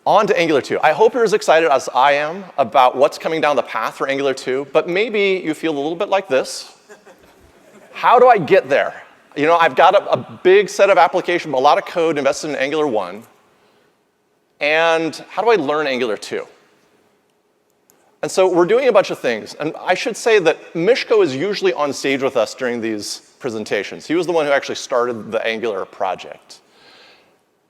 on to Angular 2. I hope you're as excited as I am about what's coming down the path for Angular 2, but maybe you feel a little bit like this. How do I get there? You know, I've got a big set of application, a lot of code invested in Angular 1. And how do I learn Angular 2? And so we're doing a bunch of things. And I should say that Mishko is usually on stage with us during these presentations. He was the one who actually started the Angular project.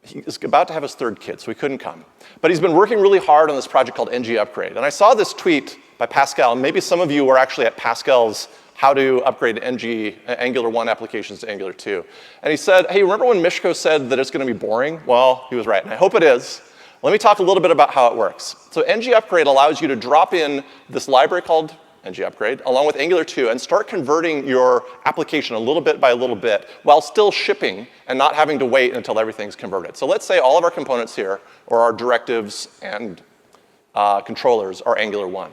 He is about to have his third kid, so he couldn't come. But he's been working really hard on this project called NG Upgrade. And I saw this tweet by Pascal. Maybe some of you were actually at Pascal's how to upgrade Angular 1 applications to Angular 2. And he said, hey, remember when Mishko said that it's going to be boring? Well, he was right, and I hope it is. Let me talk a little bit about how it works. So NG Upgrade allows you to drop in this library called NG Upgrade along with Angular 2 and start converting your application a little bit by a little bit while still shipping and not having to wait until everything's converted. So let's say all of our components here, or our directives and controllers, are Angular 1.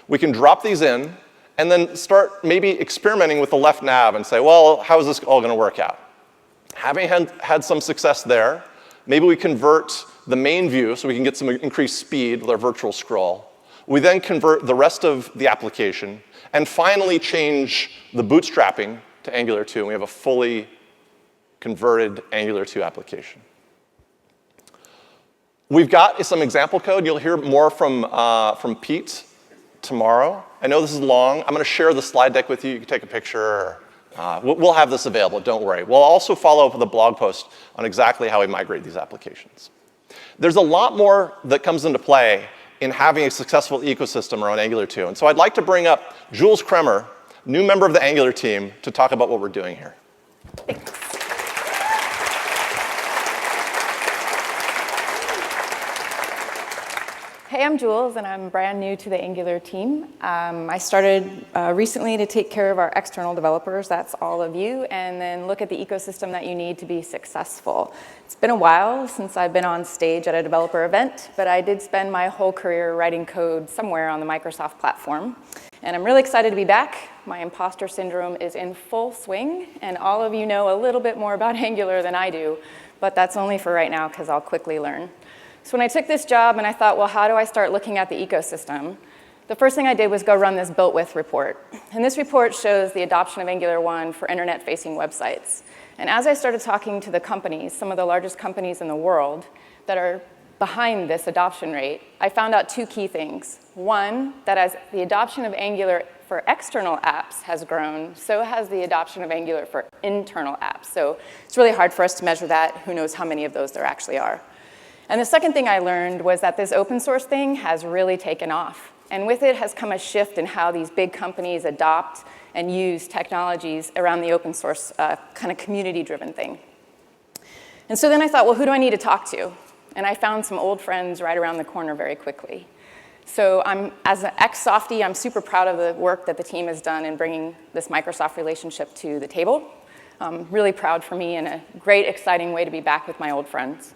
We can drop these in and then start maybe experimenting with the left nav and say, well, how is this all going to work out? Having had some success there, maybe we convert the main view so we can get some increased speed with our virtual scroll. We then convert the rest of the application and finally change the bootstrapping to Angular 2, and we have a fully converted Angular 2 application. We've got some example code. You'll hear more from Pete tomorrow. I know this is long. I'm going to share the slide deck with you. You can take a picture. We'll have this available, don't worry. We'll also follow up with a blog post on exactly how we migrate these applications. There's a lot more that comes into play in having a successful ecosystem around Angular 2. And so I'd like to bring up Jules Kremer, new member of the Angular team, to talk about what we're doing here. Thanks. Hey, I'm Jules, and I'm brand new to the Angular team. I started recently to take care of our external developers, that's all of you, and then look at the ecosystem that you need to be successful. It's been a while since I've been on stage at a developer event, but I did spend my whole career writing code somewhere on the Microsoft platform. And I'm really excited to be back. My imposter syndrome is in full swing, and all of you know a little bit more about Angular than I do, but that's only for right now because I'll quickly learn. So when I took this job and I thought, well, how do I start looking at the ecosystem? The first thing I did was go run this built with report. And this report shows the adoption of Angular 1 for internet-facing websites. And as I started talking to the companies, some of the largest companies in the world that are behind this adoption rate, I found out two key things. One, that as the adoption of Angular for external apps has grown, so has the adoption of Angular for internal apps. So it's really hard for us to measure that. Who knows how many of those there actually are. And the second thing I learned was that this open source thing has really taken off. And with it has come a shift in how these big companies adopt and use technologies around the open source kind of community-driven thing. And so then I thought, well, who do I need to talk to? And I found some old friends right around the corner very quickly. So as an ex-softie, I'm super proud of the work that the team has done in bringing this Microsoft relationship to the table. Really proud for me and a great, exciting way to be back with my old friends.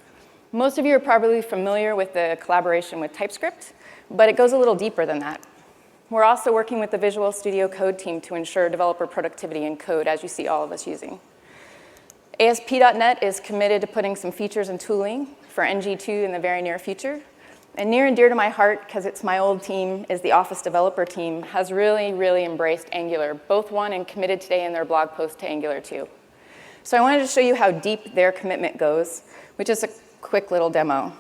Most of you are probably familiar with the collaboration with TypeScript, but it goes a little deeper than that. We're also working with the Visual Studio Code team to ensure developer productivity in code, as you see all of us using. ASP.NET is committed to putting some features and tooling for NG2 in the very near future. And near and dear to my heart, because it's my old team, is the Office developer team, has really, really embraced Angular, both won and committed today in their blog post to Angular 2. So I wanted to show you how deep their commitment goes, which is a quick little demo.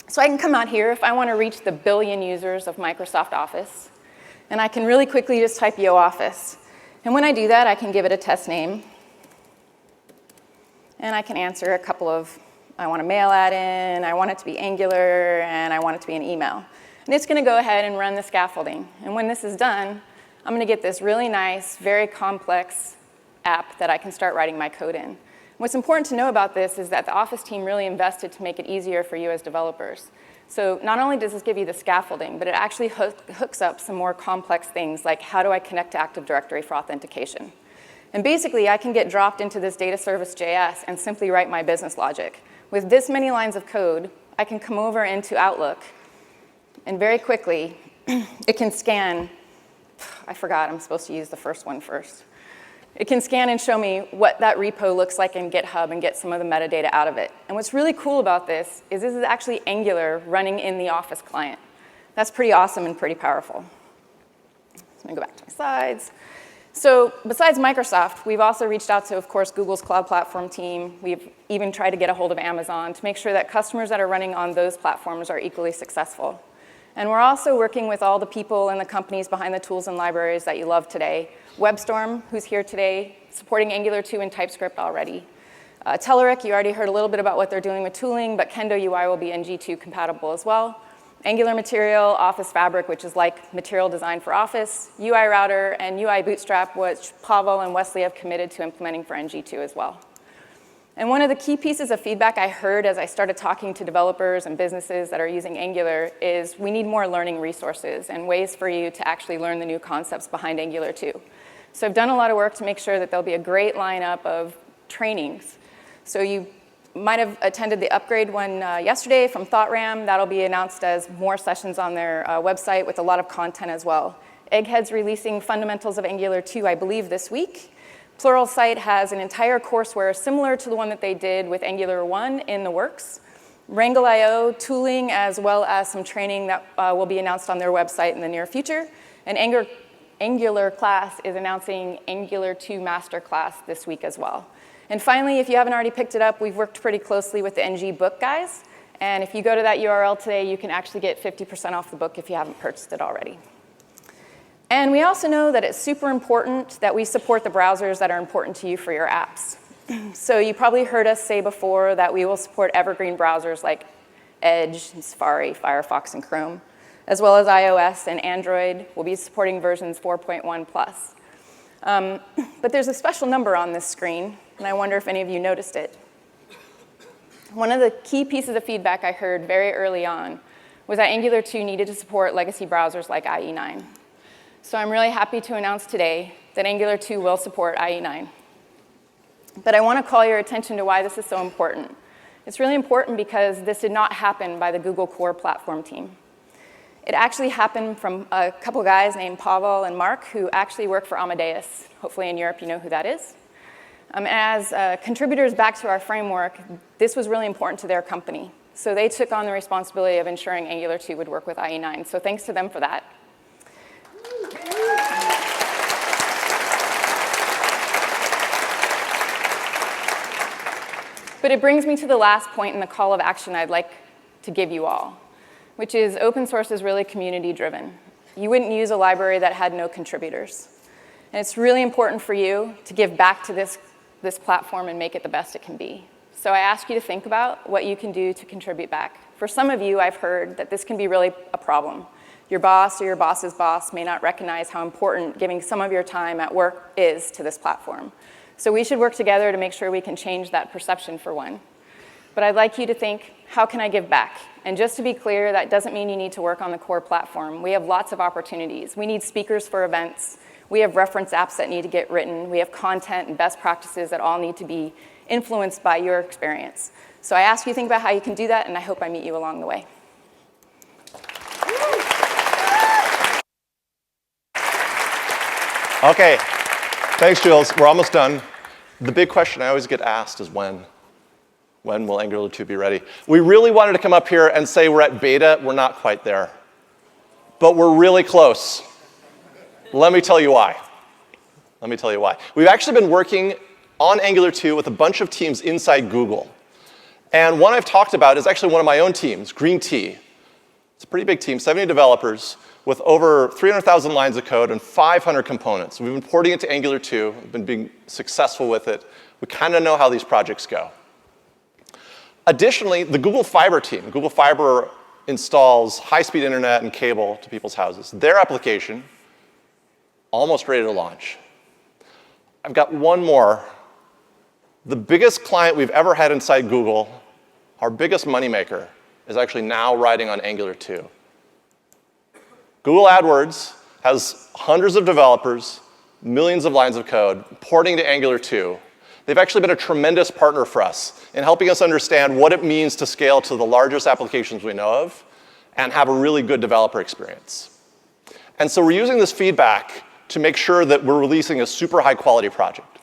So I can come out here if I want to reach the billion users of Microsoft Office, and I can really quickly just type Yo Office. And when I do that, I can give it a test name, and I can answer a couple of, I want a mail add-in, I want it to be Angular, and I want it to be an email. And it's going to go ahead and run the scaffolding. And when this is done, I'm going to get this really nice, very complex app that I can start writing my code in. What's important to know about this is that the Office team really invested to make it easier for you as developers. So not only does this give you the scaffolding, but it actually hooks up some more complex things, like how do I connect to Active Directory for authentication. And basically, I can get dropped into this data service JS and simply write my business logic. With this many lines of code, I can come over into Outlook, and very quickly, it can scan. I forgot, I'm supposed to use the first one first. It can scan and show me what that repo looks like in GitHub and get some of the metadata out of it. And what's really cool about this is actually Angular running in the Office client. That's pretty awesome and pretty powerful. So let me go back to my slides. So besides Microsoft, we've also reached out to, of course, Google's Cloud Platform team. We've even tried to get a hold of Amazon to make sure that customers that are running on those platforms are equally successful. And we're also working with all the people and the companies behind the tools and libraries that you love today. WebStorm, who's here today, supporting Angular 2 and TypeScript already. Telerik, you already heard a little bit about what they're doing with tooling, but Kendo UI will be NG2 compatible as well. Angular Material, Office Fabric, which is like material design for Office, UI Router, and UI Bootstrap, which Pavel and Wesley have committed to implementing for NG2 as well. And one of the key pieces of feedback I heard as I started talking to developers and businesses that are using Angular is we need more learning resources and ways for you to actually learn the new concepts behind Angular 2. So I've done a lot of work to make sure that there'll be a great lineup of trainings. So you might have attended the upgrade one yesterday from ThoughtRam. That'll be announced as more sessions on their website with a lot of content as well. Egghead's releasing Fundamentals of Angular 2, I believe, this week. Pluralsight has an entire courseware similar to the one that they did with Angular 1 in the works. Wrangle.io, tooling, as well as some training that will be announced on their website in the near future. And Angular class is announcing Angular 2 Masterclass this week as well. And finally, if you haven't already picked it up, we've worked pretty closely with the NG book guys. And if you go to that URL today, you can actually get 50% off the book if you haven't purchased it already. And we also know that it's super important that we support the browsers that are important to you for your apps. So you probably heard us say before that we will support evergreen browsers like Edge, Safari, Firefox, and Chrome, as well as iOS and Android. We'll be supporting versions 4.1 plus. But there's a special number on this screen, and I wonder if any of you noticed it. One of the key pieces of feedback I heard very early on was that Angular 2 needed to support legacy browsers like IE9. So I'm really happy to announce today that Angular 2 will support IE9. But I want to call your attention to why this is so important. It's really important because this did not happen by the Google Core Platform team. It actually happened from a couple guys named Pavel and Mark who actually work for Amadeus. Hopefully in Europe you know who that is. As contributors back to our framework, this was really important to their company. So they took on the responsibility of ensuring Angular 2 would work with IE9. So thanks to them for that. But it brings me to the last point in the call of action I'd like to give you all, which is open source is really community driven. You wouldn't use a library that had no contributors. And it's really important for you to give back to this platform and make it the best it can be. So I ask you to think about what you can do to contribute back. For some of you, I've heard that this can be really a problem. Your boss or your boss's boss may not recognize how important giving some of your time at work is to this platform. So we should work together to make sure we can change that perception for one. But I'd like you to think, how can I give back? And just to be clear, that doesn't mean you need to work on the core platform. We have lots of opportunities. We need speakers for events. We have reference apps that need to get written. We have content and best practices that all need to be influenced by your experience. So I ask you to think about how you can do that, and I hope I meet you along the way. Okay, thanks, Jules. We're almost done. The big question I always get asked is when. When will Angular 2 be ready? We really wanted to come up here and say we're at beta. We're not quite there. But we're really close. Let me tell you why. Let me tell you why. We've actually been working on Angular 2 with a bunch of teams inside Google. And one I've talked about is actually one of my own teams, Green Tea. It's a pretty big team, 70 developers with over 300,000 lines of code and 500 components. We've been porting it to Angular 2. We've been being successful with it. We kind of know how these projects go. Additionally, the Google Fiber team, Google Fiber installs high-speed internet and cable to people's houses. Their application, almost ready to launch. I've got one more. The biggest client we've ever had inside Google, our biggest moneymaker, is actually now riding on Angular 2. Google AdWords has hundreds of developers, millions of lines of code, porting to Angular 2. They've actually been a tremendous partner for us in helping us understand what it means to scale to the largest applications we know of and have a really good developer experience. And so we're using this feedback to make sure that we're releasing a super high quality project.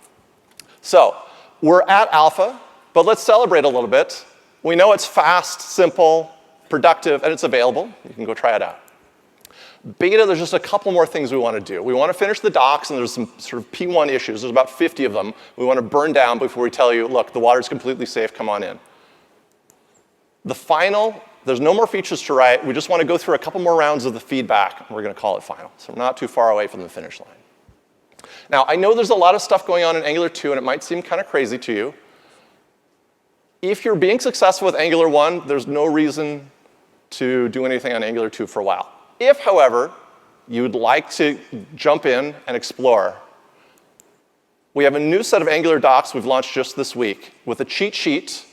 So we're at alpha, but let's celebrate a little bit. We know it's fast, simple, productive, and it's available. You can go try it out. Beta, there's just a couple more things we want to do. We want to finish the docs, and there's some sort of P1 issues. There's about 50 of them we want to burn down before we tell you, look, the water's completely safe, come on in. The final, there's no more features to write. We just want to go through a couple more rounds of the feedback, and we're going to call it final. So we're not too far away from the finish line. Now, I know there's a lot of stuff going on in Angular 2, and it might seem kind of crazy to you. If you're being successful with Angular 1, there's no reason to do anything on Angular 2 for a while. If, however, you'd like to jump in and explore, we have a new set of Angular docs we've launched just this week with a cheat sheet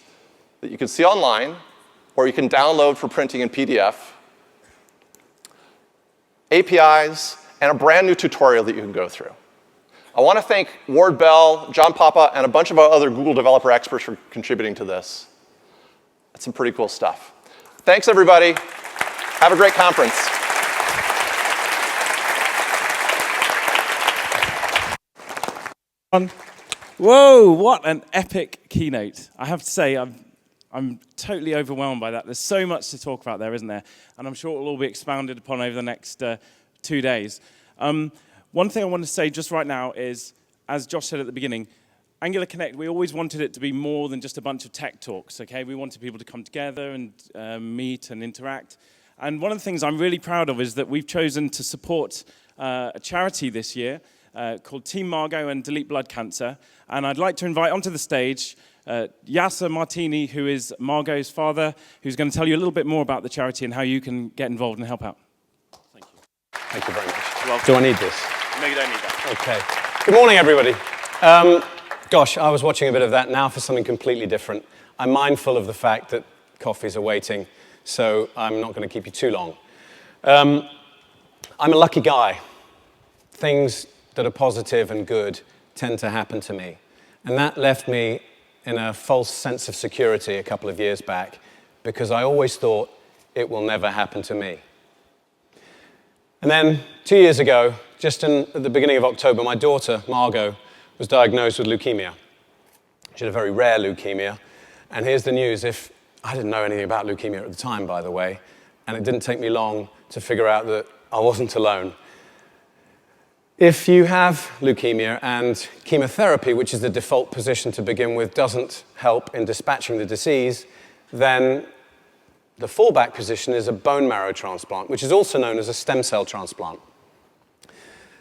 that you can see online, or you can download for printing in PDF, APIs, and a brand new tutorial that you can go through. I want to thank Ward Bell, John Papa, and a bunch of our other Google developer experts for contributing to this. That's some pretty cool stuff. Thanks, everybody. Have a great conference. Whoa, what an epic keynote. I have to say, I'm totally overwhelmed by that. There's so much to talk about there, isn't there? And I'm sure it will all be expounded upon over the next 2 days. One thing I want to say just right now is, as Josh said at the beginning, Angular Connect, we always wanted it to be more than just a bunch of tech talks, okay? We wanted people to come together and meet and interact. And one of the things I'm really proud of is that we've chosen to support a charity this year called Team Margot and Delete Blood Cancer. And I'd like to invite onto the stage Yasser Martini, who is Margot's father, who's going to tell you a little bit more about the charity and how you can get involved and help out. Thank you. Thank you very much. Welcome. Do I need this? No, you don't need that. Okay. Good morning, everybody. Gosh, I was watching a bit of that now for something completely different. I'm mindful of the fact that coffees are waiting, so I'm not going to keep you too long. I'm a lucky guy. Things that are positive and good tend to happen to me. And that left me in a false sense of security a couple of years back because I always thought it will never happen to me. And then 2 years ago, just at the beginning of October, my daughter, Margot, was diagnosed with leukemia. She had a very rare leukemia. And here's the news. I didn't know anything about leukemia at the time, by the way, and it didn't take me long to figure out that I wasn't alone. If you have leukemia and chemotherapy, which is the default position to begin with, doesn't help in dispatching the disease, then The fallback position is a bone marrow transplant, which is also known as a stem cell transplant.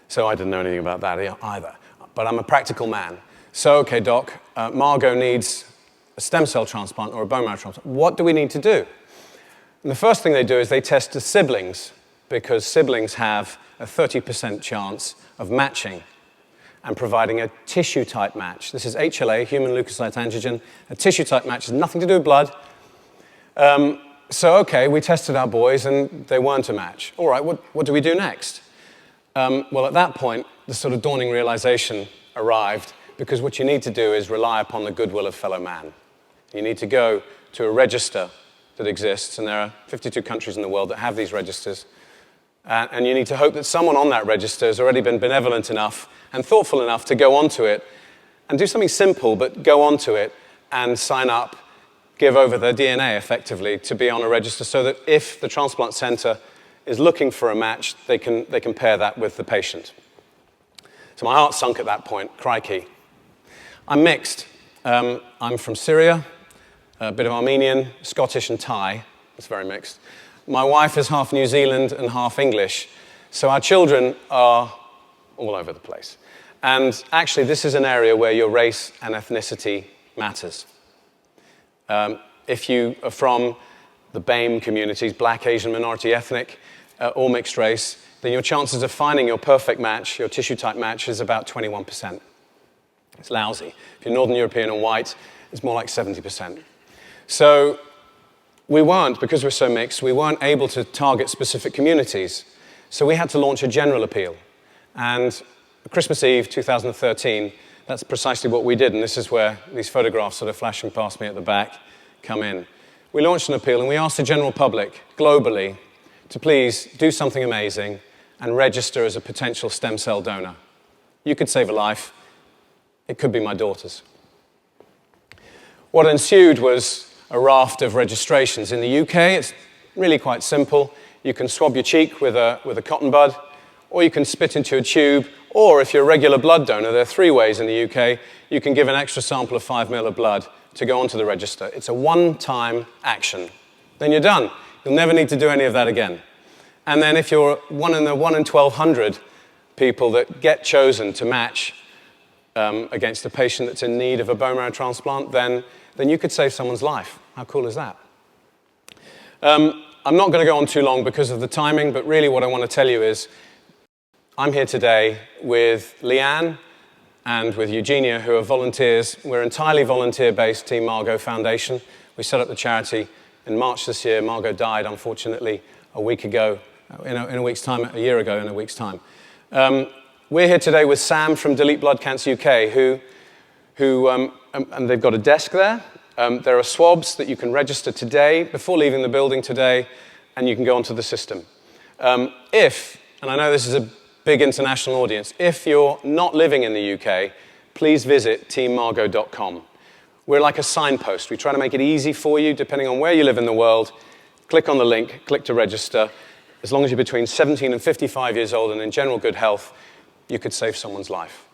So I didn't know anything about that either, but I'm a practical man. So, okay, doc, Margot needs a stem cell transplant or a bone marrow transplant. What do we need to do? And the first thing they do is they test the siblings, because siblings have a 30% chance of matching and providing a tissue-type match. This is HLA, human leukocyte antigen. A tissue-type match has nothing to do with blood. So, okay, we tested our boys, and they weren't a match. All right, what do we do next? Well, at that point, the sort of dawning realization arrived, because what you need to do is rely upon the goodwill of fellow man. You need to go to a register that exists, and there are 52 countries in the world that have these registers. And you need to hope that someone on that register has already been benevolent enough and thoughtful enough to go onto it and do something simple, but go onto it and sign up, give over their DNA effectively to be on a register, so that if the transplant center is looking for a match, they can pair that with the patient. So my heart sunk at that point, crikey. I'm mixed. I'm from Syria, a bit of Armenian, Scottish, and Thai. It's very mixed. My wife is half New Zealand and half English, so our children are all over the place. And actually, this is an area where your race and ethnicity matters. If you are from the BAME communities, Black, Asian, minority, ethnic, or mixed race, then your chances of finding your perfect match, your tissue-type match, is about 21%. It's lousy. If you're Northern European and white, it's more like 70%. So we weren't, because we're so mixed, we weren't able to target specific communities. So we had to launch a general appeal. And Christmas Eve 2013, that's precisely what we did. And this is where these photographs sort of flashing past me at the back come in. We launched an appeal, and we asked the general public globally to please do something amazing and register as a potential stem cell donor. You could save a life. It could be my daughter's. What ensued was a raft of registrations. In the UK, it's really quite simple. You can swab your cheek with a cotton bud, or you can spit into a tube, or if you're a regular blood donor, there are 3 ways in the UK. You can give an extra sample of 5 ml of blood to go onto the register. It's a one-time action. Then you're done. You'll never need to do any of that again. And then if you're one in 1,200 people that get chosen to match against a patient that's in need of a bone marrow transplant, then you could save someone's life. How cool is that? I'm not going to go on too long because of the timing, but really what I want to tell you is I'm here today with Leanne and with Eugenia, who are volunteers. We're an entirely volunteer-based Team Margot Foundation. We set up the charity in March this year. Margot died, unfortunately, a week ago, in a week's time, a year ago in a week's time. We're here today with Sam from Delete Blood Cancer UK, and they've got a desk there. There are swabs that you can register today, before leaving the building today, and you can go onto the system. And I know this is a big international audience, if you're not living in the UK, please visit teammargot.com. We're like a signpost. We try to make it easy for you, depending on where you live in the world. Click on the link, click to register. As long as you're between 17 and 55 years old and in general good health, you could save someone's life.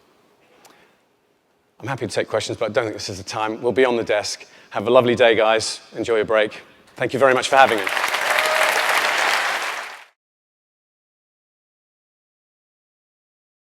I'm happy to take questions, but I don't think this is the time. We'll be on the desk. Have a lovely day, guys. Enjoy your break. Thank you very much for having me.